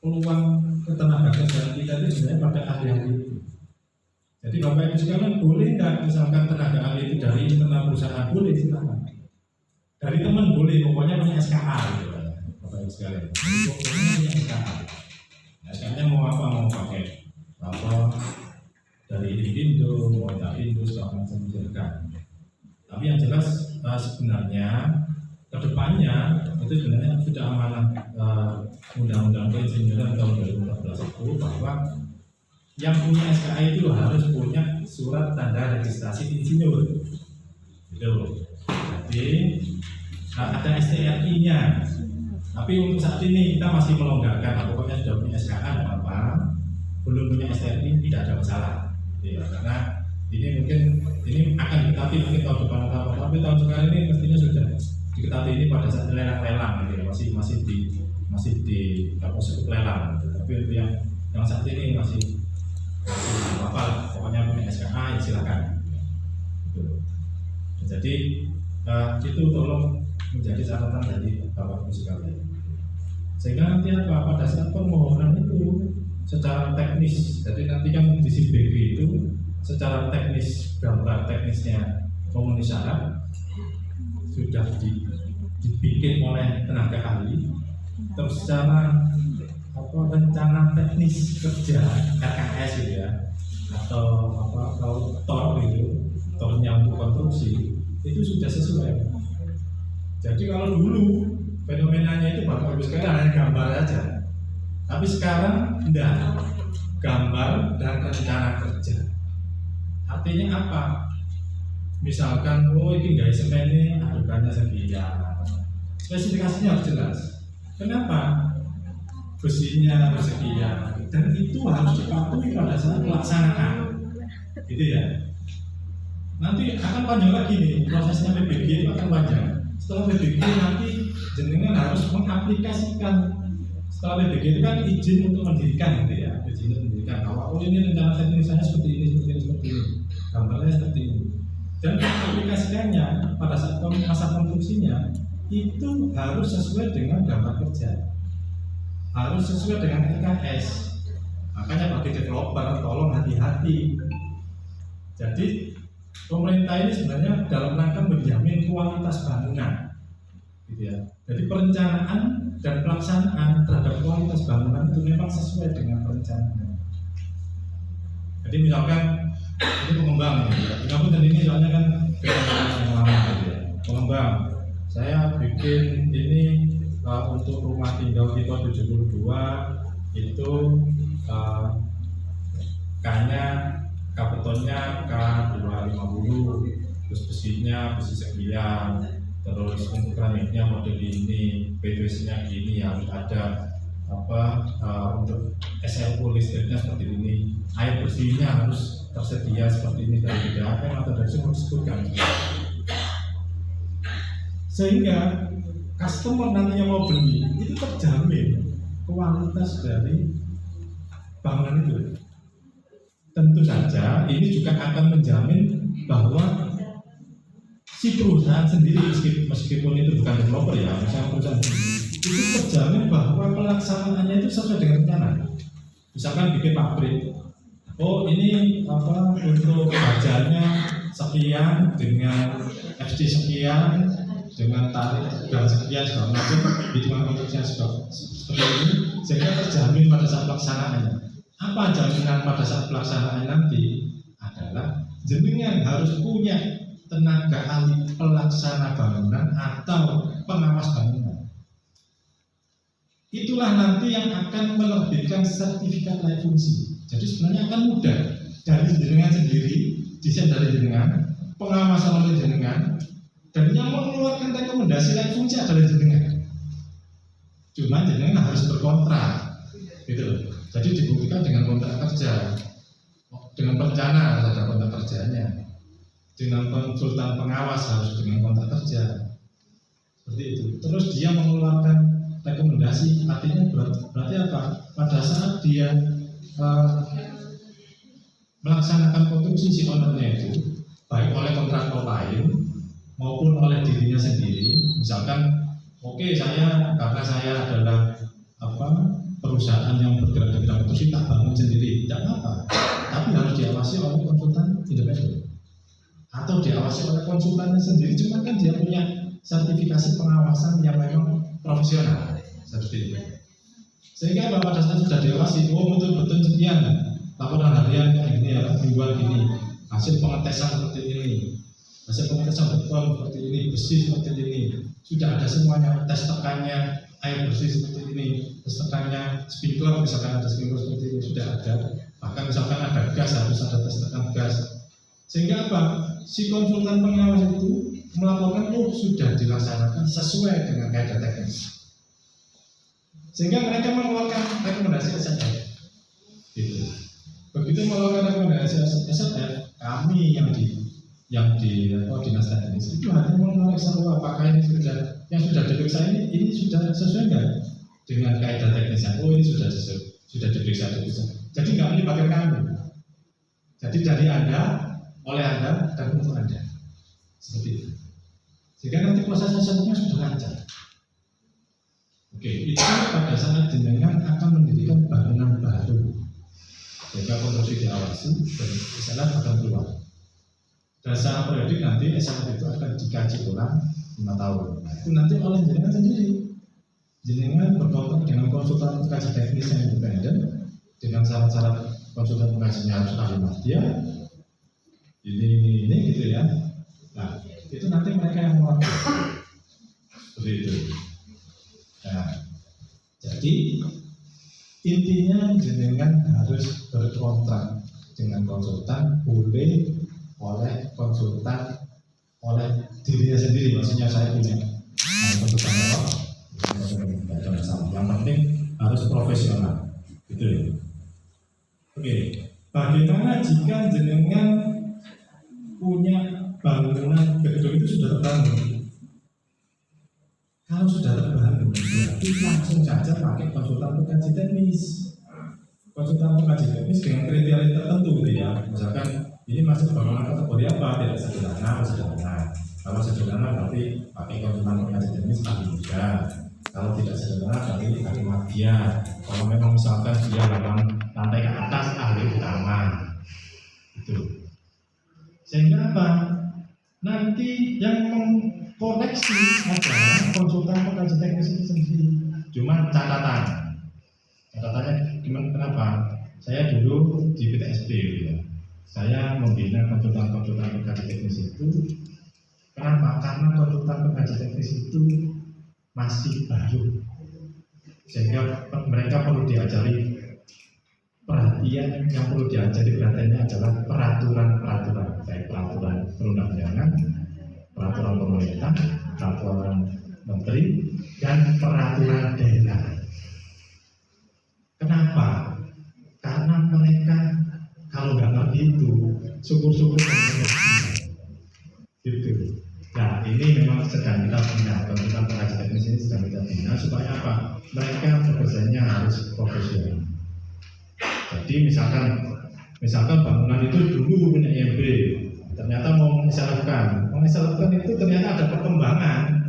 peluang ketenaga kerjaan kita itu sebenarnya pada ahli-ahli itu. Jadi Bapak Ibu sekalian, boleh nggak misalkan tenaga ahli itu dari internal perusahaan? Boleh, silakan. Dari teman boleh, pokoknya punya SKA gitu. Bapak Ibu sekalian, pokoknya punya SKA. SKA-nya mau apa? Mau pakai apa? Dari Indo, mau dari Indo, segala macam silakan. Tapi yang jelas sebenarnya kedepannya itu sebenarnya sudah amanah undang-undang keinsinyuran tahun 2014 itu bahwa yang punya SKA itu harus punya surat tanda registrasi insinyur. Gitu. Jadi ada STRI-nya. Tapi untuk saat ini kita masih melonggarkan. Pokoknya sudah punya SKA tidak apa-apa. Belum punya STRI tidak ada masalah. Ya, karena ini mungkin ini akan diketahui mungkin tahun depan atau apa. Tapi tahun sekarang ini mestinya sudah diketahui ini pada saat lelang-lelang gitu ya. Masih di proses lelang. Gitu. Tapi untuk yang saat ini masih apa, pokoknya punya SKA ya silakan. Jadi itu tolong menjadi catatan dari Bapak Ibu sekalian. Sehingga nanti apa, pada saat permohonan itu secara teknis, jadi nanti kan di SIBG itu secara teknis, gambar teknisnya memenuhi syarat sudah dibikin oleh tenaga ahli. Terus secara rencana teknis kerja RKS gitu ya, atau kalau TOR gitu, TOR-nya untuk konstruksi itu sudah sesuai. Jadi kalau dulu fenomenanya itu Bapak Ibu sekalian hanya gambar aja, tapi sekarang enggak, gambar dan rencana kerja. Artinya apa? Misalkan ini guys semen ini adukannya sekian, spesifikasinya harus jelas. Kenapa? Besinya harus sekian, dan itu harus dipatuhi pada saat pelaksanaan, gitu ya. Nanti akan panjang lagi nih prosesnya PBG itu akan panjang. Setelah PBG nanti jenengan harus mengaplikasikan. Setelah PBG itu kan izin untuk mendirikan, gitu ya. Izin untuk mendirikan. Kalau ini rencana teknis saya seperti ini, gambarnya seperti ini. Dan aplikasikannya pada saat masa konstruksinya itu harus sesuai dengan gambar kerja. Harus sesuai dengan RKS. Makanya bagi developer tolong hati-hati. Jadi pemerintah ini sebenarnya dalam rangka menjamin kualitas bangunan, gitu ya. Jadi perencanaan dan pelaksanaan terhadap kualitas bangunan itu memang sesuai dengan perencanaan. Jadi misalkan ini pengembang, gitu ya. Dan ini soalnya kan pengembang yang lama, gitu ya. Pengembang, saya bikin ini untuk rumah tinggal tipe 72 itu K-nya, K-betonnya K250, terus besinya besi sekian, terus untuk keramiknya model ini, PVC-nya gini, harus ada untuk SLO listriknya seperti ini, air bersihnya harus tersedia seperti ini dari BDAPM atau dari sumber disebutkan. Sehingga customer nantinya mau beli itu terjamin kualitas dari bangunan itu. Tentu saja ini juga akan menjamin bahwa si perusahaan sendiri meskipun itu bukan developer ya, misalnya perusahaan itu terjamin bahwa pelaksanaannya itu sesuai dengan rencana. Misalkan bikin pabrik, oh ini untuk bajanya sekian dengan FD sekian, dengan tarif dan sekian segala macam, hitungan konstruksinya seperti ini, sehingga terjamin pada saat pelaksanaannya. Apa jaminan pada saat pelaksanaan nanti? Adalah jenengan harus punya tenaga ahli pelaksana bangunan atau pengawas bangunan. itulah nanti yang akan menerbitkan sertifikat layak fungsi. Jadi sebenarnya akan mudah dari jenengan sendiri, desain dari jenengan, pengawasan oleh jenengan, dan yang mengeluarkan rekomendasi layak fungsi adalah jenengan. Cuma jenengan harus berkontrak, gitu. Jadi dibuktikan dengan kontrak kerja, dengan perencana harus ada kontrak kerjanya, dengan konsultan pengawas harus dengan kontrak kerja, seperti itu. Terus dia mengeluarkan rekomendasi, artinya berarti apa? Pada saat dia melaksanakan konstruksi si ownernya itu, baik oleh kontraktor lain maupun oleh dirinya sendiri, misalkan, oke, karena saya adalah perusahaan yang bergerak di bidang konstruksi, tak bangun sendiri, tidak apa-apa, tapi harus diawasi oleh konsultan independen atau diawasi oleh konsultannya sendiri, cuma kan dia punya sertifikasi pengawasan yang memang profesional seperti itu. Sehingga pada saat sudah diawasi, betul-betul sekian laporan harian kayak gini, mingguan gini, hasil pengetesan seperti ini, hasil pengetesan beton seperti ini, besi seperti ini, sudah ada semuanya, tes tekannya, air bersih seperti ini, tes tekannya, sprinkler misalkan ada sprinkler seperti ini, sudah ada. Bahkan misalkan ada gas, harus ada tes tekan gas. Sehingga apa? Si konsultan pengawas itu melaporkan, sudah dilaksanakan sesuai dengan kaidah teknis. Sehingga mereka mengeluarkan rekomendasi SFF. Gitu. Begitu mengeluarkan rekomendasi SFF, kami yang di dinas teknis itu hanya memeriksa apakah ini yang sudah diperiksa ini sudah sesuai nggak dengan kaidah teknisnya. Ini sudah diperiksa. Jadi nggak melibatkan kami. Jadi dari Anda, oleh Anda, dan untuk Anda. Seperti itu. Sehingga nanti proses SFF-nya sudah lancar. Oke, itu pada saat jenengan akan mendirikan bangunan baru, sehingga konstruksi diawasi dan SLF akan keluar. Dan secara periodik nanti SLF itu akan dikaji ulang 5 tahun. Nah, itu nanti oleh jenengan sendiri. Jenengan berkontrak dengan konsultan pengkaji teknis yang independen dengan syarat-syarat konsultan pengkajinya harus ahli media, ini gitu ya. Nah, itu nanti mereka yang melakukan seperti itu. Nah, jadi intinya jenengan harus berkontrak dengan konsultan, boleh oleh konsultan, oleh dirinya sendiri. Maksudnya saya punya konsultan yang penting harus profesional, gitu ya. Oke, bagaimana jika jenengan punya bangunan gedung itu sudah terbangun? Kalau sudah terbangun, berarti langsung saja pakai konsultan pengkaji teknis. Konsultan pengkaji teknis dengan kriteria tertentu, gitu ya. Misalkan ini masuk bangunan kategori apa? Tidak sederhana atau sederhana. Kalau sederhana berarti pakai konsultan pengkaji teknis ahli muda. Kalau tidak sederhana berarti ahli media. Kalau memang misalkan dia memang lantai ke atas, ahli utama. Itu. Sehingga apa? Nanti yang koreksi adalah konsultan pengkaji teknis itu sendiri. Cuma catatannya gimana? Kenapa? Saya dulu di PTSP, ya. Saya membina konsultan pengkaji teknis itu. Kenapa? Karena konsultan pengkaji teknis itu masih baru, sehingga mereka perlu diajari perhatian. Yang perlu diajari perhatiannya adalah peraturan, baik peraturan perundang-undangan, peraturan pemerintah, peraturan menteri, dan peraturan daerah. Kenapa? Karena mereka kalau nggak ngerti itu, syukur-syukur gitu. Nah, ini memang sedang kita bina, konsultan pengkaji teknis ini sedang kita bina supaya apa? Mereka bekerjanya harus profesional. Jadi misalkan bangunan itu dulu punya IMB, ternyata mau mengisalkan itu ternyata ada perkembangan.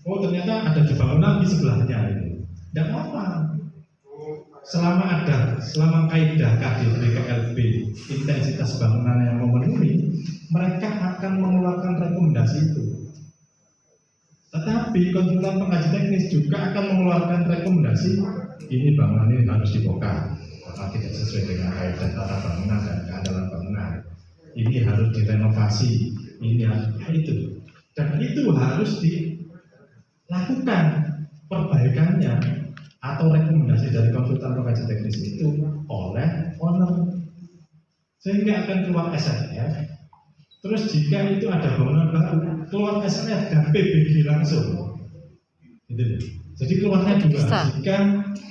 Ternyata ada bangunan di sebelahnya ini. Tidak apa. Selama kaidah KDB KLB intensitas bangunan yang memenuhi, mereka akan mengeluarkan rekomendasi itu. Tetapi konsultan pengkaji teknis juga akan mengeluarkan rekomendasi, ini bangunan ini harus dibongkar karena tidak sesuai dengan kaidah tata bangunan dan keandalan bangunan. Ini harus direnovasi, ini harus itu, dan itu harus dilakukan perbaikannya atau rekomendasi dari konsultan pengkaji teknis itu oleh owner, sehingga akan keluar SFF. Terus jika itu ada bangunan baru, keluar SFF dan PBG langsung. Gitu. Jadi keluarnya dua. Jika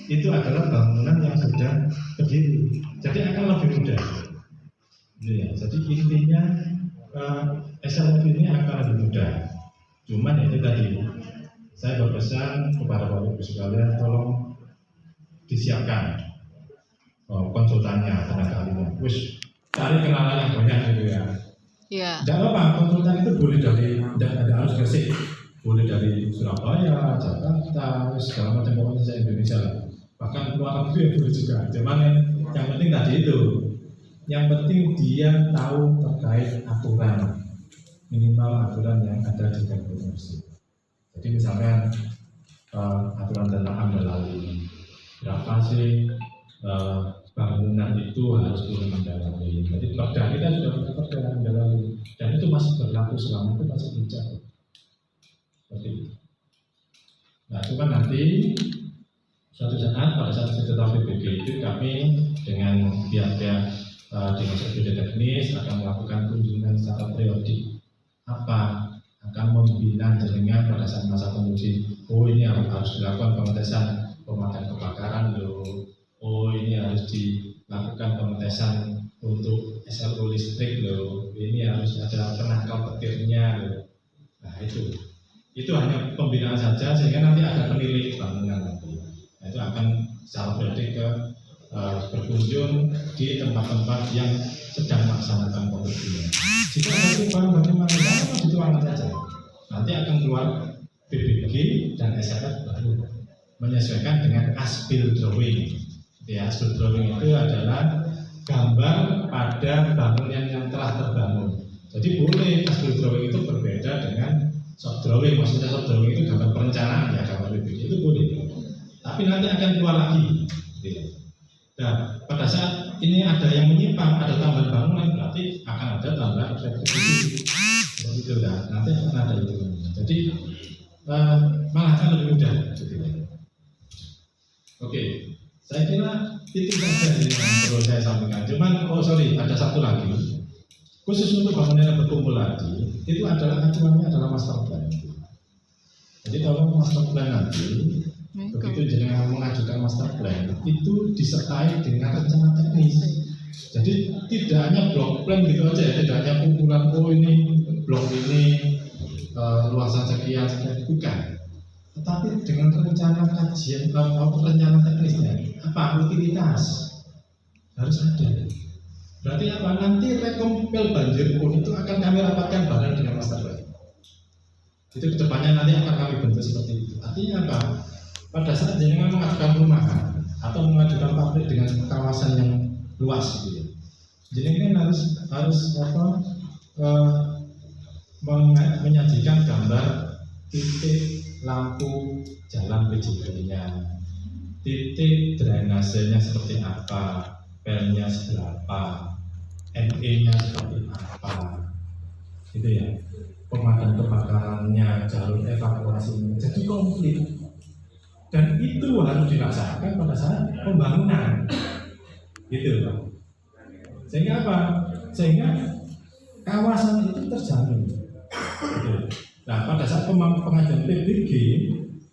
itu adalah bangunan yang sudah berdiri, jadi akan lebih mudah. Gitu ya. Jadi intinya SLF ini akan lebih mudah. Cuman itu tadi, saya berpesan kepada Bapak Ibu sekalian, tolong disiapkan konsultannya, tenaga ahlinya. Wis cari kenalan yang banyak gitu ya. Iya. Tidak apa, konsultan itu boleh dari, tidak harus Gresik, boleh dari Surabaya, Jakarta, segala macam, pokoknya saya Indonesia lah. Bahkan luar negeri ya boleh juga. Cuman yang penting tadi itu, yang penting dia tahu terkait aturan, minimal aturan yang ada di dalam konstruksi. Jadi misalnya aturan tentang amdal lalu, berapa sih bangunan itu harus turun mendalami. Jadi perda kita sudah perda mendalami, dan itu masih berlaku selama itu masih dijaga. Seperti itu. Nah, cuma nanti suatu saat pada saat setelah PBG itu kami dengan pihak-pihak dinas bidang teknis akan melakukan kunjungan secara periodik. Apa akan membina jaringan pada saat masa penguji. Oh, ini harus dilakukan pengetesan pemadam kebakaran loh. Oh, ini harus dilakukan pengetesan untuk SLO listrik loh. Ini harus ada penangkal petirnya loh. Nah, itu hanya pembinaan saja, sehingga nanti ada penilik bangunan nanti. Nah, itu akan secara periodik berkunjung di tempat-tempat yang sedang melaksanakan konstruksinya. Jika ada perubahan bagaimana, dituangkan saja. Nanti akan keluar PBG dan SFF baru menyesuaikan dengan aspil drawing. Ya, aspil drawing itu adalah gambar pada bangunan yang telah terbangun. Jadi boleh aspil drawing itu berbeda dengan soft drawing. Maksudnya soft drawing itu gambar perencanaan, ya gambar PBG itu boleh. Tapi nanti akan keluar lagi. Nah, pada saat ini ada yang menyimpang, ada tambahan bangunan, berarti akan ada tambahan retribusi. Begitu lah, nanti akan ada itu. Jadi malah akan lebih mudah. Oke, saya kira itu saja yang perlu saya sampaikan. Cuman, ada satu lagi. Khusus untuk bangunan yang berkumpul tadi, itu adalah acuannya adalah master plan. Jadi kalau master plan nanti, begitu jenengan mengajukan master plan, itu disertai dengan rencana teknis. Jadi tidak hanya blok plan gitu aja ya, tidak hanya kumpulan ini blok ini luasan sekian, bukan. Tetapi dengan rencana kajian rencana teknisnya, apa utilitas harus ada. Berarti apa? Nanti rekompil banjir pun itu akan kami rapatkan bareng dengan master plan. Itu kedepannya nanti akan kami bentuk seperti itu. Artinya apa? Pada saat jenengan mengajukan rumahan atau mengajukan pabrik dengan kawasan yang luas gitu ya, jenengan harus menyajikan gambar titik lampu jalan PJB-nya, titik drainasenya seperti apa, pelnya seberapa, NE-nya seperti apa, gitu ya, pemadam kebakarannya, jalur evakuasinya, jadi komplit. Dan itu harus dilaksanakan pada saat pembangunan, gitu Pak. Sehingga apa? Sehingga kawasan itu terjamin. Gitu. Nah, pada saat pengajuan PBG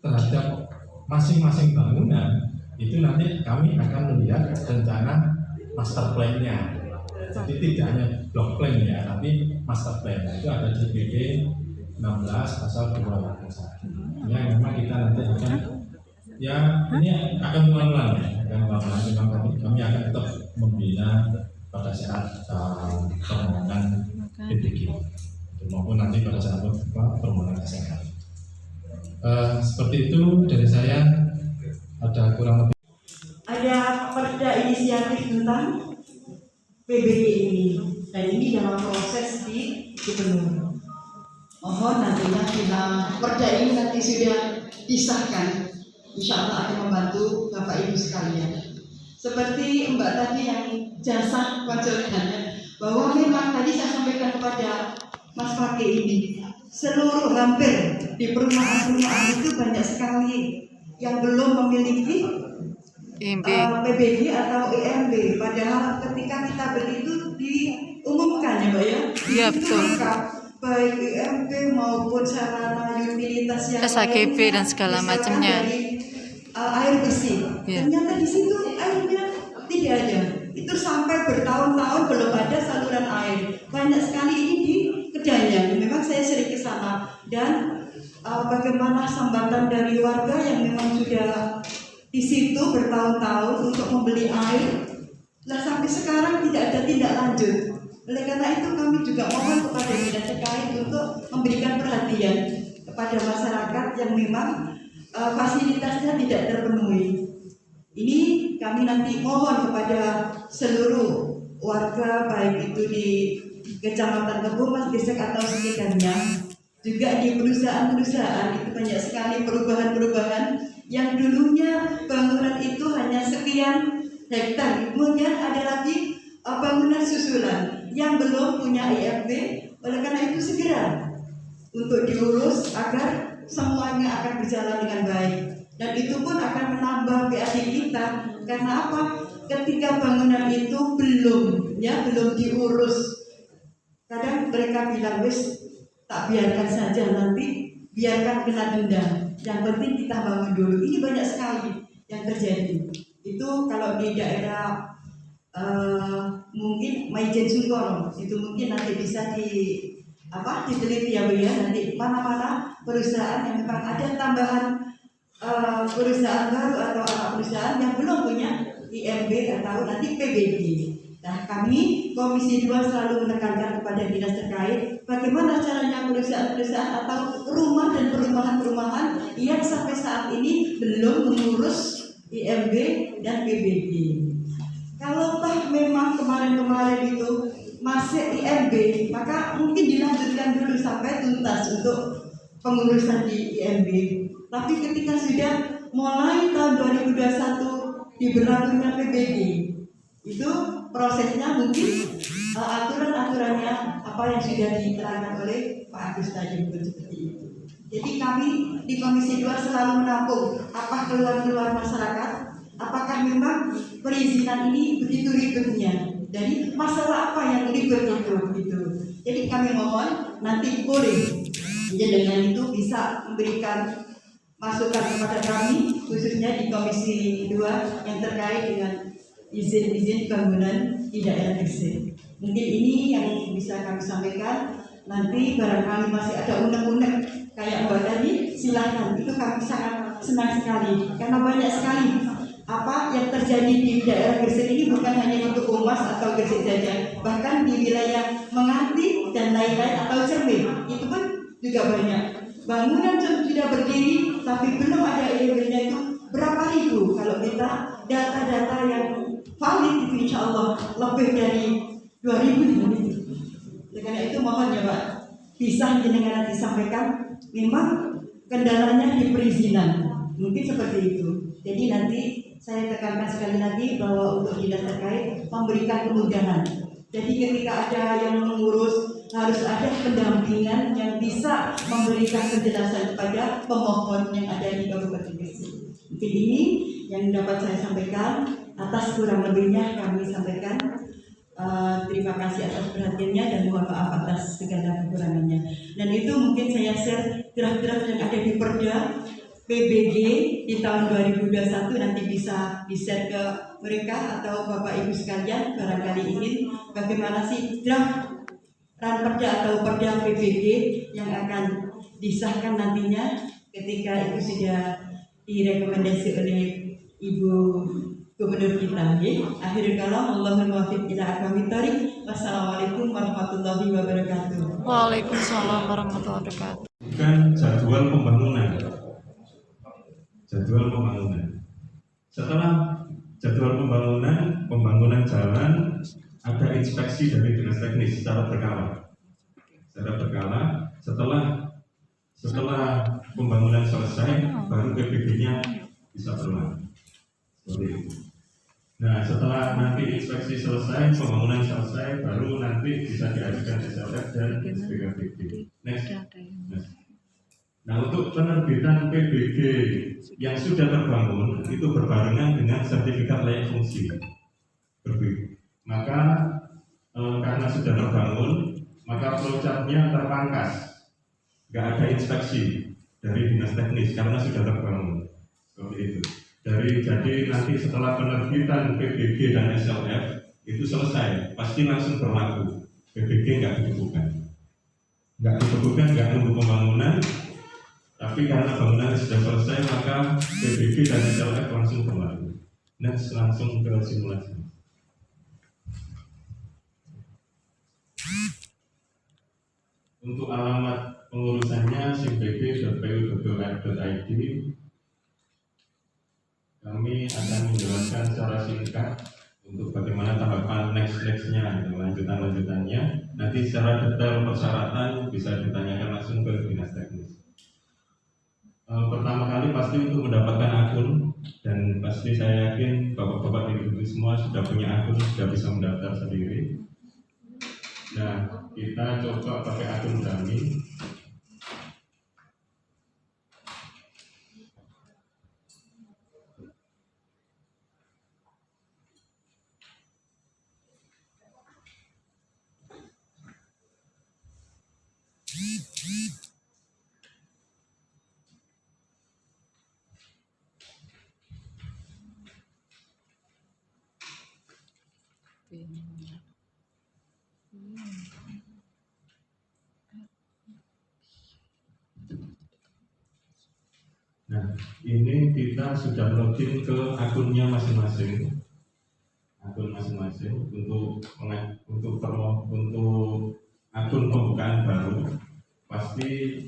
terhadap masing-masing bangunan, itu nanti kami akan melihat rencana master plan-nya. Jadi tidak hanya block plan ya, tapi master plan. Nah, itu ada di PP 16 pasal 281. Yang memang kita nanti akan ini akan pelan-pelan ya, kami akan tetap membina pada saat permohonan PBG maupun nanti pada saat permohonan SMK. Seperti itu dari saya. Ada kurang lebih ada perda inisiatif tentang PBG ini, dan ini dalam proses dipenuhi. Mohon nantinya bila perda ini nanti sudah disahkan, insya Allah akan membantu Bapak Ibu sekalian. Seperti Mbak tadi yang jasa wajarkannya, bahwa memang tadi saya sampaikan kepada Mas Fakih ini, seluruh hampir di perumahan-perumahan itu banyak sekali yang belum memiliki IMB. PBG atau IMB. Padahal ketika kita beli itu diumumkan ya Mbak ya. Iya, Itu betul. lengkap, baik IMB maupun sarana utilitas yang SHGB lainnya, dan segala misalkan macamnya. dari air bersih. Iya. Ternyata di situ airnya tidak ada. Itu sampai bertahun-tahun belum ada saluran air. Banyak sekali ini di Kedanya. Memang saya sering ke sana dan bagaimana sambatan dari warga yang memang sudah di situ bertahun-tahun untuk membeli air. Nah sampai sekarang tidak ada tindak lanjut. Oleh karena itu kami juga mohon kepada dinas terkait untuk memberikan perhatian kepada masyarakat yang memang fasilitasnya tidak terpenuhi. Ini kami nanti mohon kepada seluruh warga baik itu di Kecamatan Kebumas, Gesek atau sekitarnya, juga di perusahaan-perusahaan itu banyak sekali perubahan-perubahan yang dulunya bangunan itu hanya sekian hektar, kemudian ada lagi bangunan susulan yang belum punya IMB. Oleh karena itu segera untuk diurus agar semuanya akan berjalan dengan baik, dan itu pun akan menambah PAD kita. Karena apa? Ketika bangunan itu belum diurus, kadang mereka bilang wis tak biarkan saja, nanti biarkan kena denda, yang penting kita bangun dulu. Ini banyak sekali yang terjadi. Itu kalau di daerah mungkin Maijen Sungkono itu mungkin nanti bisa diteliti ya Bu ya, nanti mana-mana perusahaan yang memang ada tambahan perusahaan baru atau anak perusahaan yang belum punya IMB atau nanti PBG. Nah, kami Komisi 2 selalu menekankan kepada dinas terkait bagaimana caranya perusahaan-perusahaan atau rumah dan perumahan-perumahan yang sampai saat ini belum mengurus IMB dan PBG. Kalau toh memang kemarin-kemarin itu masih IMB, maka mungkin dilanjutkan dulu sampai tuntas untuk pengurusan di IMB. Tapi ketika sudah mulai tahun 2021 diberlakunya PBG, itu prosesnya mungkin aturan-aturannya apa yang sudah diterangkan oleh Pak Agus tadi mungkin seperti itu. Jadi kami di Komisi 2 selalu menampung apa keluhan-keluhan masyarakat, apakah memang perizinan ini begitu ribetnya, dari masalah apa yang ribet itu gitu. Jadi kami mohon nanti boleh dengan itu bisa memberikan masukan kepada kami khususnya di Komisi 2 yang terkait dengan izin-izin bangunan di daerah Gresik. Mungkin ini yang bisa kami sampaikan. Nanti barangkali masih ada unek-unek kayak Mbak tadi, silakan. Itu kami sangat senang sekali karena banyak sekali apa yang terjadi di daerah Gresik ini bukan hanya untuk Umas atau Gresik saja, bahkan di wilayah Menganti dan lain-lain atau Cermin itu pun juga banyak bangunan sudah berdiri tapi belum ada IMB-nya itu berapa ribu. Kalau kita data-data yang valid itu insya Allah lebih dari 2.000. Karena itu mohon ya Pak, bisa jenengan nanti sampaikan memang kendalanya di perizinan, mungkin seperti itu. Jadi nanti saya tekankan sekali lagi bahwa untuk dinas terkait memberikan kemudahan. Jadi ketika ada yang mengurus harus ada pendampingan yang bisa memberikan penjelasan kepada pemohon yang ada di Kabupaten Gresik. Mungkin ini yang dapat saya sampaikan. Atas kurang lebihnya kami sampaikan terima kasih atas perhatiannya dan mohon maaf atas segala kekurangannya. Dan itu mungkin saya share draft-draft yang ada di Perda PBG di tahun 2021 nanti bisa di-share ke mereka atau Bapak Ibu sekalian barangkali ingin bagaimana sih draft Ranperda atau Perda PBG yang akan disahkan nantinya ketika itu sudah direkomendasi oleh Ibu Gubernur kita. Akhirul kalam, Allahumma muwaffiq ila aqwamit thoriq. Wassalamualaikum warahmatullahi wabarakatuh. Waalaikumsalam warahmatullahi wabarakatuh. Bukan jadwal pembangunan. Setelah jadwal pembangunan jalan, ada inspeksi dari dinas teknis secara berkala. Setelah pembangunan selesai, baru PBB-nya bisa berlaku. Seperti itu. Nah, setelah nanti inspeksi selesai, pembangunan selesai, baru nanti bisa diajukan SLF dan SPKPD. Next. Nah, untuk penerbitan PBG yang sudah terbangun itu berbarengan dengan sertifikat layak fungsi. Maka karena sudah terbangun, maka flowchart-nya terpangkas, nggak ada inspeksi dari dinas teknis karena sudah terbangun. Seperti itu. Jadi nanti setelah penerbitan PBG dan SLF itu selesai, pasti langsung berlaku. PBG nggak dibekukan, nggak tunggu pembangunan. Tapi karena bangunan sudah selesai, maka PBG dan SLF langsung berlaku. Next, langsung ke simulasi. Untuk alamat pengurusannya simpb.pu.id. Kami akan menjelaskan secara singkat untuk bagaimana tahapan next-nya, lanjutannya. Nanti secara detail persyaratan bisa ditanyakan langsung ke dinas teknis. Pertama kali pasti untuk mendapatkan akun, dan pasti saya yakin bapak-bapak ibu-ibu semua sudah punya akun, sudah bisa mendaftar sendiri. Nah, kita coba pakai akun kami. Nah, ini kita sudah login ke akunnya masing-masing. Akun masing-masing untuk akun pembukaan baru. Pasti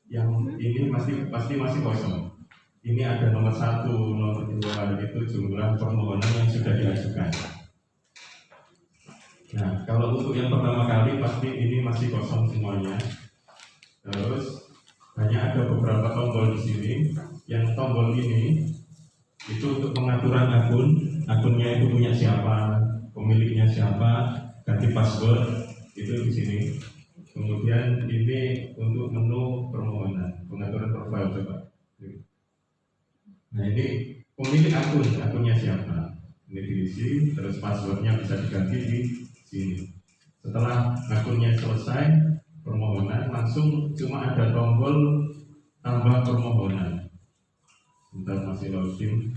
yang ini pasti masih kosong. Ini ada nomor 1, nomor 2 itu jumlah permohonan yang sudah diajukan. Nah, kalau untuk yang pertama kali pasti ini masih kosong semuanya. Terus hanya ada beberapa tombol di sini. Yang tombol ini itu untuk pengaturan akunnya itu punya siapa, pemiliknya siapa, ganti password itu di sini. Kemudian ini untuk menu permohonan, pengaturan profil coba. Nah, ini pemilik akunnya siapa, ini diisi, terus passwordnya bisa diganti di sini. Setelah akunnya selesai permohonan, langsung cuma ada tombol tambah permohonan. Sebentar, masih login.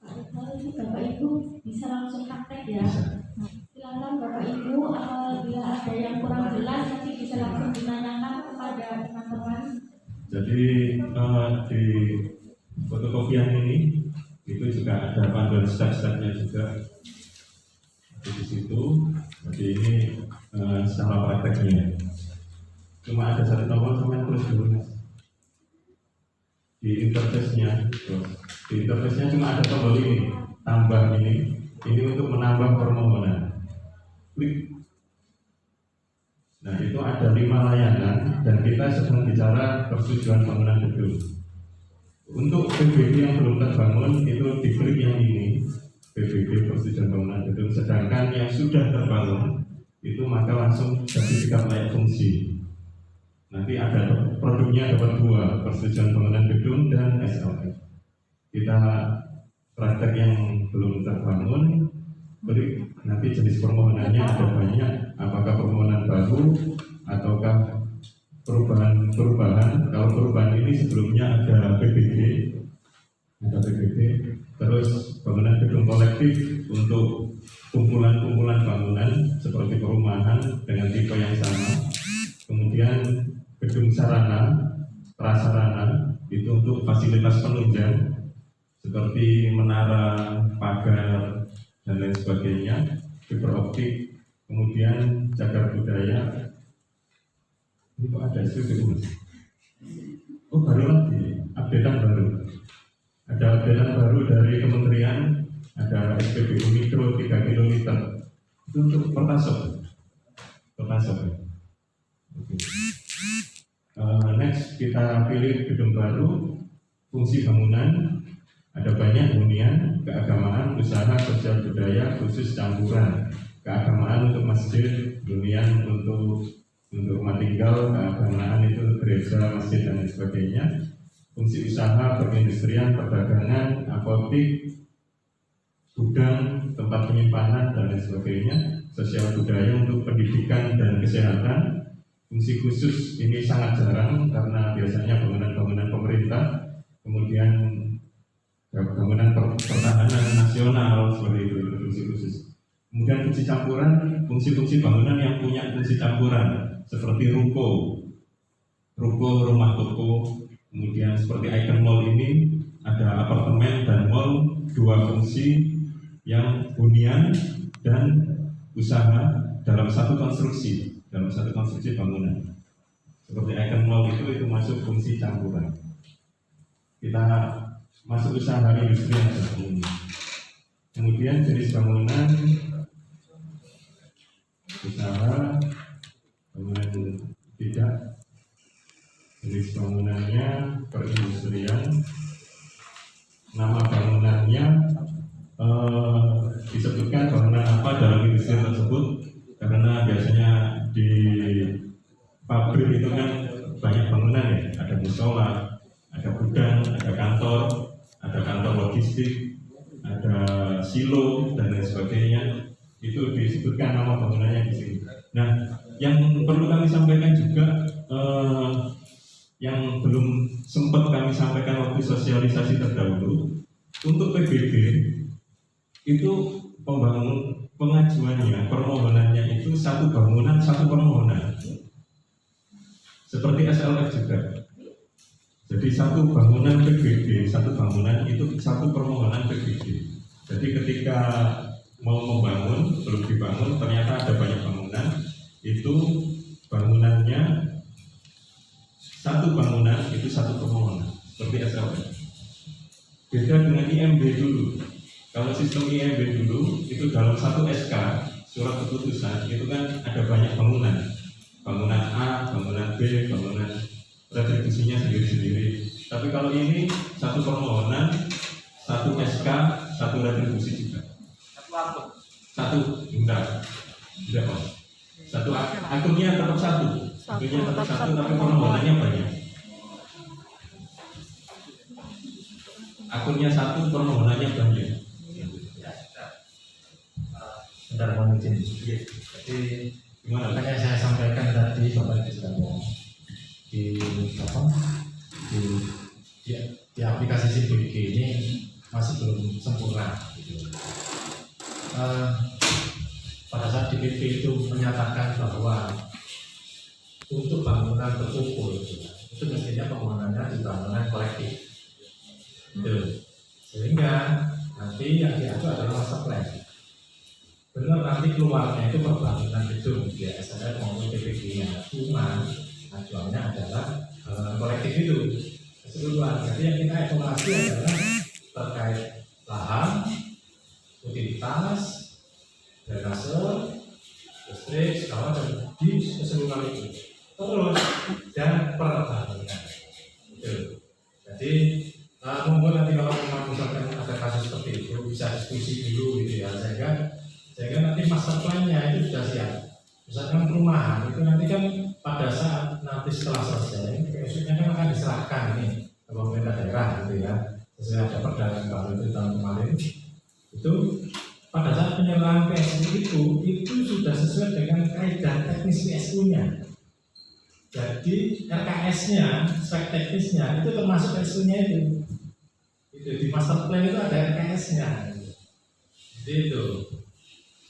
Kalau ini Bapak Ibu bisa langsung praktek ya. Silakan Bapak Ibu, apabila ada yang kurang jelas nanti bisa langsung ditanyakan kepada teman-teman. Jadi di fotokopian ini itu juga ada panduan step-stepnya juga di situ. Jadi ini secara prakteknya. Cuma ada satu tombol sama tulis dulu mas. Di interface-nya cuma ada tombol ini, tambah ini untuk menambah permohonan. Klik. Nah, itu ada 5 layanan dan kita sedang bicara persetujuan bangunan gedung. Untuk PBG yang belum terbangun itu diklik yang ini, PBG persetujuan bangunan gedung. Sedangkan yang sudah terbangun itu maka langsung sertifikat layak fungsi. Nanti ada produknya dapat 2, persetujuan bangunan gedung dan SLF. Kita praktek yang belum terbangun, beri nanti jenis permohonannya ada banyak, apakah permohonan baru ataukah perubahan. Kalau perubahan ini sebelumnya ada PBG, terus bangunan gedung kolektif untuk kumpulan bangunan seperti perumahan dengan tipe yang sama. Kemudian gedung sarana, prasarana itu untuk fasilitas penunjang seperti menara, pagar, dan lain sebagainya, fiberoptik, kemudian cagar budaya. Ini kok ada SPBU? Oh, baru lagi, updatean baru. Ada updatean baru dari kementerian, ada SPBU mikro 3 km. Itu untuk pertasok. Okay. Next kita pilih gedung baru, fungsi bangunan. Ada banyak hunian, keagamaan, usaha, sosial budaya, khusus campuran. keagamaan untuk masjid, hunian untuk rumah tinggal, keagamaan itu gereja, masjid dan lain sebagainya. Fungsi usaha, perindustrian, perdagangan, apotik, gudang, tempat penyimpanan dan lain sebagainya. Sosial budaya untuk pendidikan dan kesehatan. Fungsi khusus ini sangat jarang karena biasanya bangunan-bangunan pemerintah, kemudian bangunan pertahanan nasional seperti itu fungsi khusus. Kemudian fungsi campuran, fungsi-fungsi bangunan yang punya fungsi campuran seperti ruko, rumah toko. Kemudian seperti Icon Mall ini ada apartemen dan mall, dua fungsi yang hunian dan usaha dalam satu konstruksi bangunan. Seperti Icon Mall itu masuk fungsi campuran. Kita masuk usaha industri yang ini. Kemudian jenis bangunan usaha, bangunan tidak, jenis bangunannya perindustrian, nama bangunannya disebutkan bangunan apa dalam industri tersebut, karena biasanya di pabrik itu kan banyak bangunan ya, ada musola, ada gudang, ada kantor logistik, ada silo dan lain sebagainya. Itu disebutkan nama bangunannya di sini. Nah, yang perlu kami sampaikan juga yang belum sempat kami sampaikan waktu sosialisasi terdahulu, untuk PBB itu pengajuannya, permohonannya itu satu bangunan, satu permohonan. Seperti SLF juga. Jadi satu bangunan PBB, satu bangunan itu satu permohonan PBB. Jadi ketika mau membangun, belum dibangun, ternyata ada banyak bangunan, itu bangunannya satu bangunan itu satu permohonan seperti SLF. Beda dengan IMB dulu. Kalau sistem IMB dulu itu dalam satu SK surat keputusan itu kan ada banyak bangunan A, bangunan B, bangunan retribusinya sendiri-sendiri. Tapi kalau ini satu permohonan, satu SK, satu retribusi juga. Satu enggak Pak. Satu akunnya tetap satu. Akunnya tetap satu, tapi permohonannya banyak. Akunnya satu, permohonannya banyak. Bentar, mohon izin. Jadi Gimana? makanya saya sampaikan tadi Bapak Ibu sudah di aplikasi CBG ini masih belum sempurna. Gitu. Pada saat DPP itu menyatakan bahwa untuk bangunan terkumpul itu mestinya pembangunannya di bangunan kolektif. Sehingga nanti yang diatur adalah master plan. Benar nanti keluarnya itu perbangunan gedung di SNR maupun PPG-nya. Cuma acuannya adalah kolektif itu keseluruhan. Jadi yang kita evaluasi adalah terkait lahan, utilitas, drainase, listrik, segala dan di keseluruhan itu. Terus dan perbangunan. Jadi monggo nanti kalau memang misalkan ada kasus seperti itu bisa diskusi dulu gitu ya, sehingga nanti master plan-nya itu sudah siap. Misalkan perumahan itu nanti kan pada saat nanti setelah selesai, maksudnya kan akan diserahkan ini ke pemerintah daerah gitu ya, sesuai ada perda baru itu tahun kemarin. Itu pada saat penyerahan PSU itu sudah sesuai dengan kaidah teknis PSU-nya. Jadi RKS-nya, spek teknisnya itu termasuk PSU-nya itu. Itu di master plan itu ada RKS-nya. Jadi itu.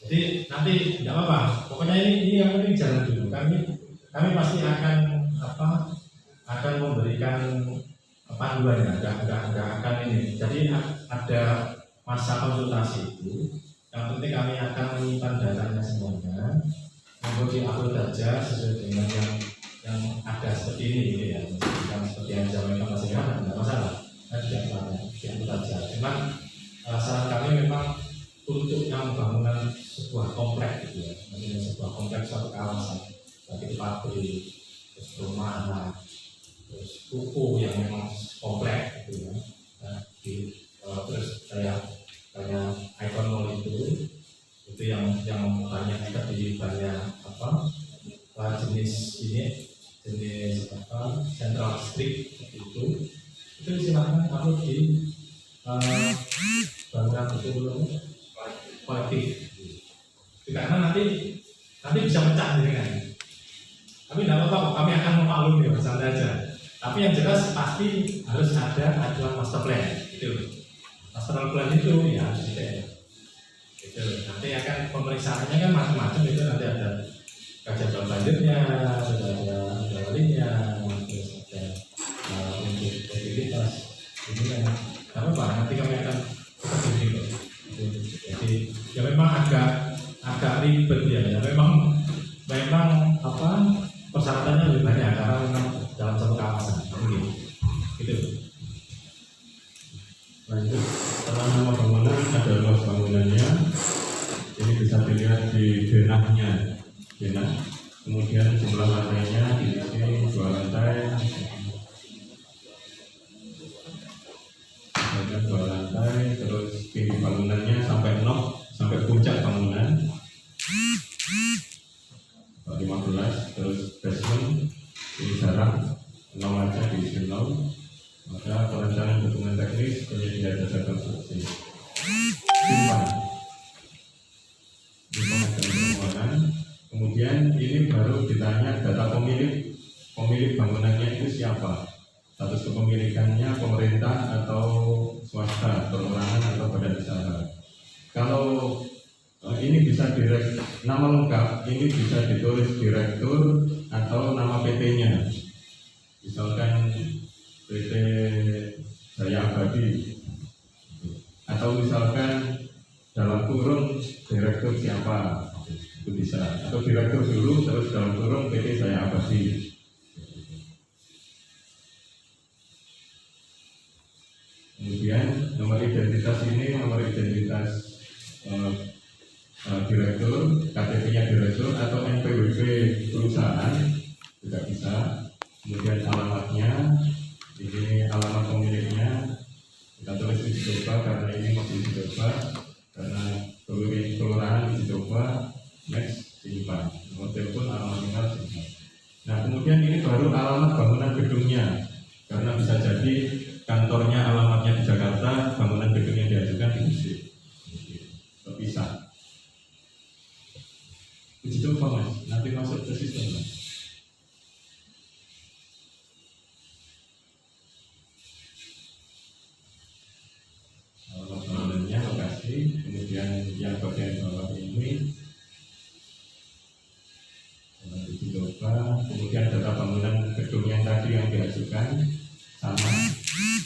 Jadi nanti tidak apa-apa. Pokoknya ini yang penting jalan dulu. Kami pasti akan memberikan panduannya. Enggak akan ini. Jadi ada masa konsultasi itu. Yang penting kami akan menyimpan datanya semuanya. Mengikuti upload saja sesuai dengan yang ada seperti ini gitu ya. Yang seperti yang disampaikan Mas Ilham tidak masalah. Tidak saja. Cuman saran kami memang untuk yang bangunan sebuah kompleks gitu ya, sebuah kompleks suatu kawasan, seperti pabrik, terus perumahan, terus ruko yang memang kompleks gitu ya. Nah, terus kayak Icon Mall itu yang banyak di bangunan betul kolektif. Karena nanti bisa pecah gitu kan. Tapi tidak apa-apa, kami akan memaklumi, santai aja. Tapi yang jelas pasti harus ada acuan master plan. Itu master plan itu ya harus detail. Gitu. Nanti akan pemeriksaannya kan macam-macam, itu nanti ada kajian lanjutnya, ada awalnya, terus ada untuk mobilitas. Ini kan apa? Nanti kami akan begitu. Jadi ya memang agak ribet ya. Memang apa persyaratannya lebih banyak karena memang dalam satu kawasan. Gitu. Lanjut, setelah nama bangunan ada luas bangunannya. Ini bisa dilihat di denahnya, denah. Kemudian jumlah lantainya di sini 2 lantai. Ada 2 lantai, terus tinggi bangunannya sampai sampai puncak bangunan 15, terus basement ini jarang 0 aja diisi 0. Maka perencanaan dokumen teknis penyedia jasa konstruksi simpan di pengajuan permohonan. Kemudian ini baru ditanya data pemilik bangunannya itu siapa, status kepemilikannya pemerintah atau swasta, perorangan atau badan usaha. Kalau ini bisa nama lengkap, ini bisa ditulis direktur atau nama PT-nya. Misalkan PT Jaya Abadi, atau misalkan dalam kurung direktur siapa, itu bisa. Atau direktur dulu terus dalam kurung PT Jaya Abadi. Kemudian nomor identitas ini nomor identitas direktur, KTP-nya direktur atau NPWP perusahaan juga bisa. Kemudian alamatnya, ini alamat pemiliknya kita tulis uji coba karena ini masih uji coba, karena kelurahan uji coba. Next, simpan nomor telepon, alamat email, simpan. Nah kemudian ini baru alamat bangunan gedungnya, karena bisa jadi kantornya alamatnya di Jakarta, bangunan gedungnya diajukan di Gresik, terpisah. Uji coba mas, nanti masuk ke sistem mas. Alamat bangunannya, lokasi, kemudian yang bagian bawah ini uji coba, kemudian data bangunan gedung yang tadi yang diajukan sama,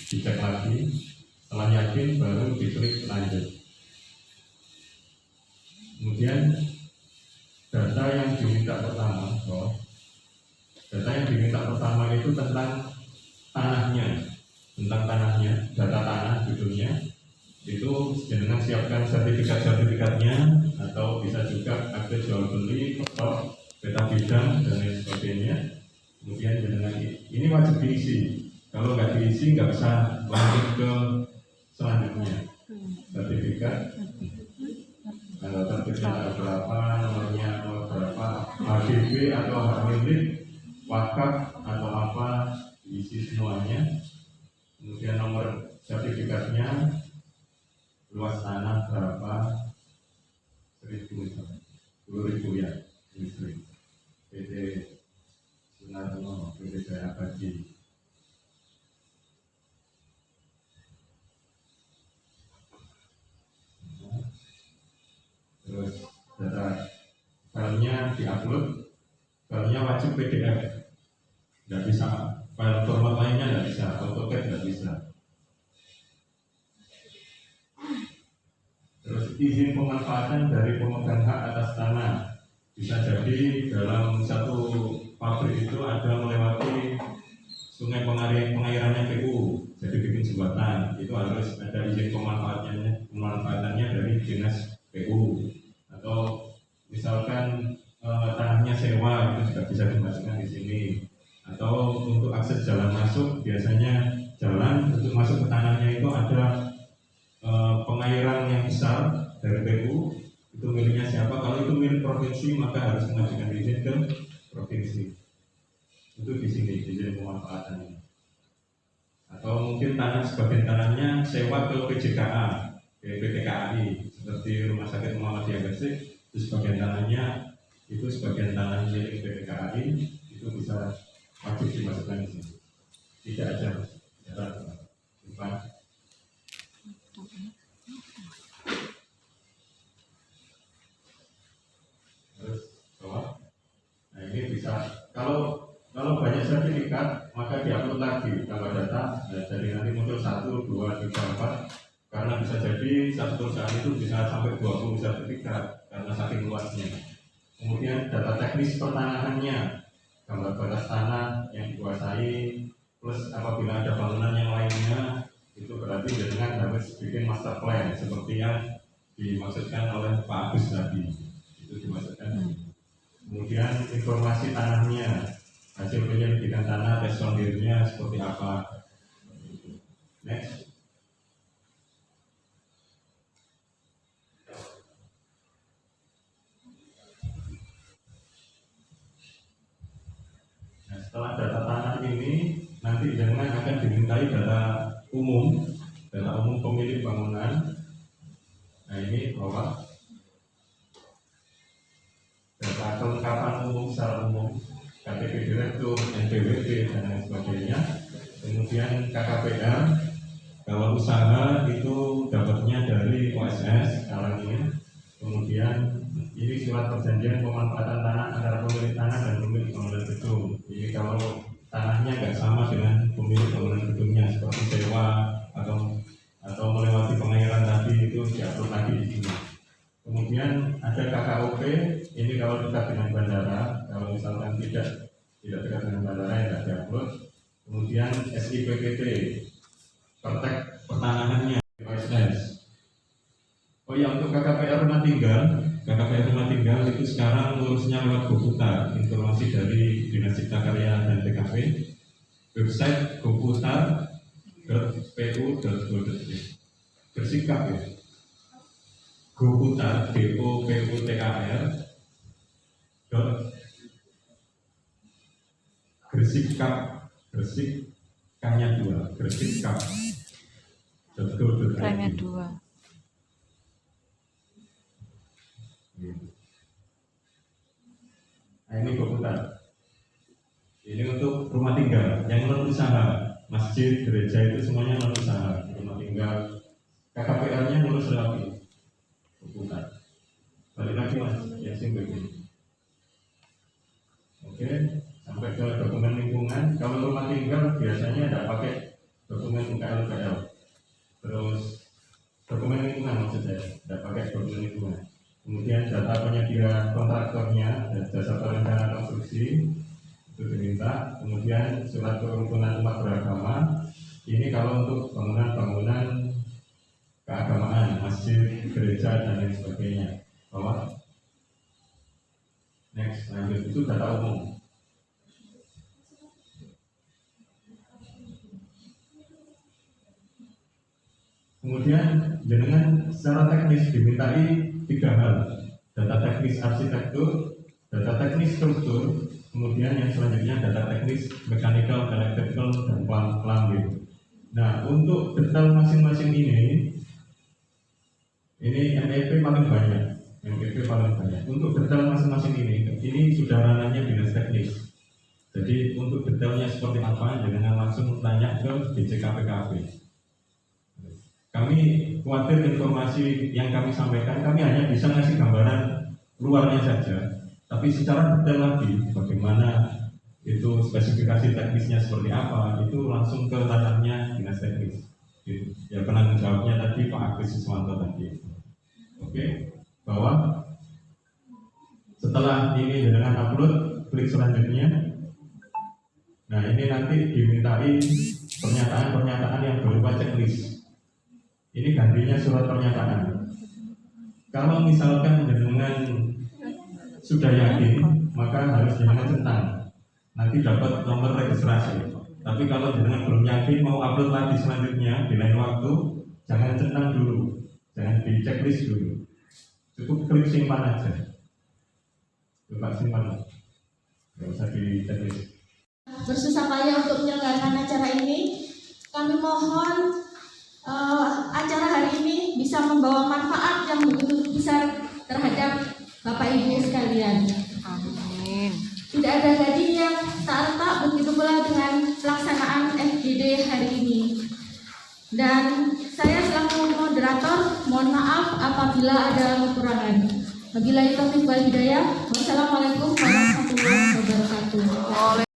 dicek lagi. Setelah yakin baru diklik lanjut. Kemudian data yang diminta pertama, data yang diminta pertama itu tentang tanahnya, data tanah gedungnya. Itu jenengan siapkan sertifikatnya, atau bisa juga akte jual beli, foto, peta bidang dan lain sebagainya. Kemudian jenengan ini wajib diisi. Kalau nggak diisi nggak bisa lanjut ke selanjutnya. Sertifikat, tanggal terbit berapa, nomornya nomor berapa, HGB atau hak milik, wakaf atau apa, diisi semuanya. Kemudian nomor sertifikatnya, luas tanah berapa, 10.000 ya, listrik. PT Sunarno, PT Jaya Abadi. Terus data filenya diupload, filenya wajib PDF, nggak bisa file format lainnya, nggak bisa, AutoCAD nggak bisa. Terus izin pemanfaatan dari pemegang hak atas tanah, bisa jadi dalam satu pabrik itu ada melewati sungai pengairannya PU, jadi bikin jembatan, itu harus ada izin pemanfaatannya dari dinas PU. Atau misalkan tanahnya sewa, itu juga bisa dimasukkan di sini. Atau untuk akses jalan masuk, biasanya jalan untuk masuk ke tanahnya itu ada pengairan yang besar dari PU, itu miliknya siapa. Kalau itu milik provinsi maka harus mengajukan izin ke provinsi. Itu di sini izin pemanfaatannya. atau mungkin tanah sebagian tanahnya sewa ke PJKA, ke PT KAI seperti Rumah Sakit Muhammadiyah Gresik, itu sebagian tanahnya itu sebagian tanah milik PT KAI, itu bisa wajib dimasukkan di sini. Tidak ada syarat bukan. Terus bawah. Nah ini bisa kalau banyak sertifikat maka diupload lagi tambah data. Nah, jadi nanti muncul 1, 2, 3, 4 karena bisa jadi satu perusahaan itu bisa sampai 20 sertifikat karena saking luasnya. Kemudian data teknis pertanahannya, gambar batas tanah yang dikuasai, plus apabila ada bangunan yang lainnya itu berarti dengan harus bikin master plan seperti yang dimaksudkan oleh Pak Agus tadi, itu dimaksudkan. Kemudian informasi tanahnya, hasil penyelidikan tanah, tes sondirnya seperti apa. Next. Nah, setelah data tanah ini nanti jangan akan dimintai data umum pemilik bangunan. Nah ini bawah data kelengkapan umum secara umum, KTP direktur, NPWP dan lain sebagainya. Kemudian KKPR, kalau usaha itu dapatnya dari OSS sekarang ini. Kemudian ini surat perjanjian pemanfaatan tanah antara pemilik tanah dan pemilik bangunan gedung. Ini kalau tanahnya nggak sama dengan pemilik bangunan gedungnya seperti sewa atau melewati pengairan tadi itu diatur lagi di sini. Kemudian ada KKOP, ini kalau dekat dengan bandara, kalau misalkan tidak dekat dengan bandara ya tidak diupload. Kemudian SIPPT, praktek pertanahannya, OSS. Oh ya, untuk KKPR rumah tinggal itu sekarang ngurusnya lewat Goputar, informasi dari Dinas Cipta Karya dan TKP, website goputar.pu.go.id. Bersikap ya, Goputar, GOPUTAR Gresiknya 2, gresikap.go.id. Kayaknya 2. Nah ini Goputar. Ini untuk rumah tinggal yang non usaha, masjid, gereja itu semuanya non usaha. Rumah tinggal, KKPR-nya ngurus lagi Goputar. Balik lagi mas, yang singgung ini. Oke, sampai ke dokumen lingkungan. Kalau rumah tinggal biasanya tidak pakai dokumen UKL. Terus dokumen lingkungan maksudnya, tidak pakai dokumen lingkungan. Kemudian data penyedia kontraktornya dan jasa perencana konstruksi itu diminta. Kemudian surat kerukunan umat beragama, ini kalau untuk bangunan-bangunan keagamaan, masjid, gereja dan lain sebagainya. Bawah. Next, lanjut itu data umum. Kemudian jenengan secara teknis dimintai 3 hal: data teknis arsitektur, data teknis struktur, kemudian yang selanjutnya data teknis mechanical, electrical, dan plumbing. Nah, untuk detail masing-masing ini MEP paling banyak. Untuk detail masing-masing ini sudah ranahnya dinas teknis. Jadi untuk detailnya seperti apa, jangan langsung tanya ke DJKPKP. Kami khawatir informasi yang kami sampaikan, kami hanya bisa ngasih gambaran luarnya saja, tapi secara detail lagi bagaimana itu spesifikasi teknisnya seperti apa, itu langsung ke ranahnya dinas teknis. Ya penanggung jawabnya tadi Pak Agus Siswanto tadi. Oke, bawah. Setelah ini dengan upload, klik selanjutnya. Nah ini nanti dimintai pernyataan-pernyataan yang berupa checklist. Ini gantinya surat pernyataan. Kalau misalkan dengan sudah yakin, maka harus dengan centang. Nanti dapat nomor registrasi. Tapi kalau dengan belum yakin mau upload lagi selanjutnya di lain waktu, jangan centang dulu, jangan di checklist dulu. Cukup klik simpan aja. Coba simpan, nggak usah di checklist. Bersusah payah untuk menyelenggarakan acara ini. Kami mohon acara hari ini bisa membawa manfaat yang begitu besar terhadap Bapak Ibu sekalian. Amin. Tidak ada gaji yang tak retak, begitu pula dengan pelaksanaan FGD hari ini. Dan saya selaku moderator, mohon maaf apabila ada kekurangan. Wabillahi taufiq wal hidayah. Wassalamualaikum warahmatullahi wabarakatuh.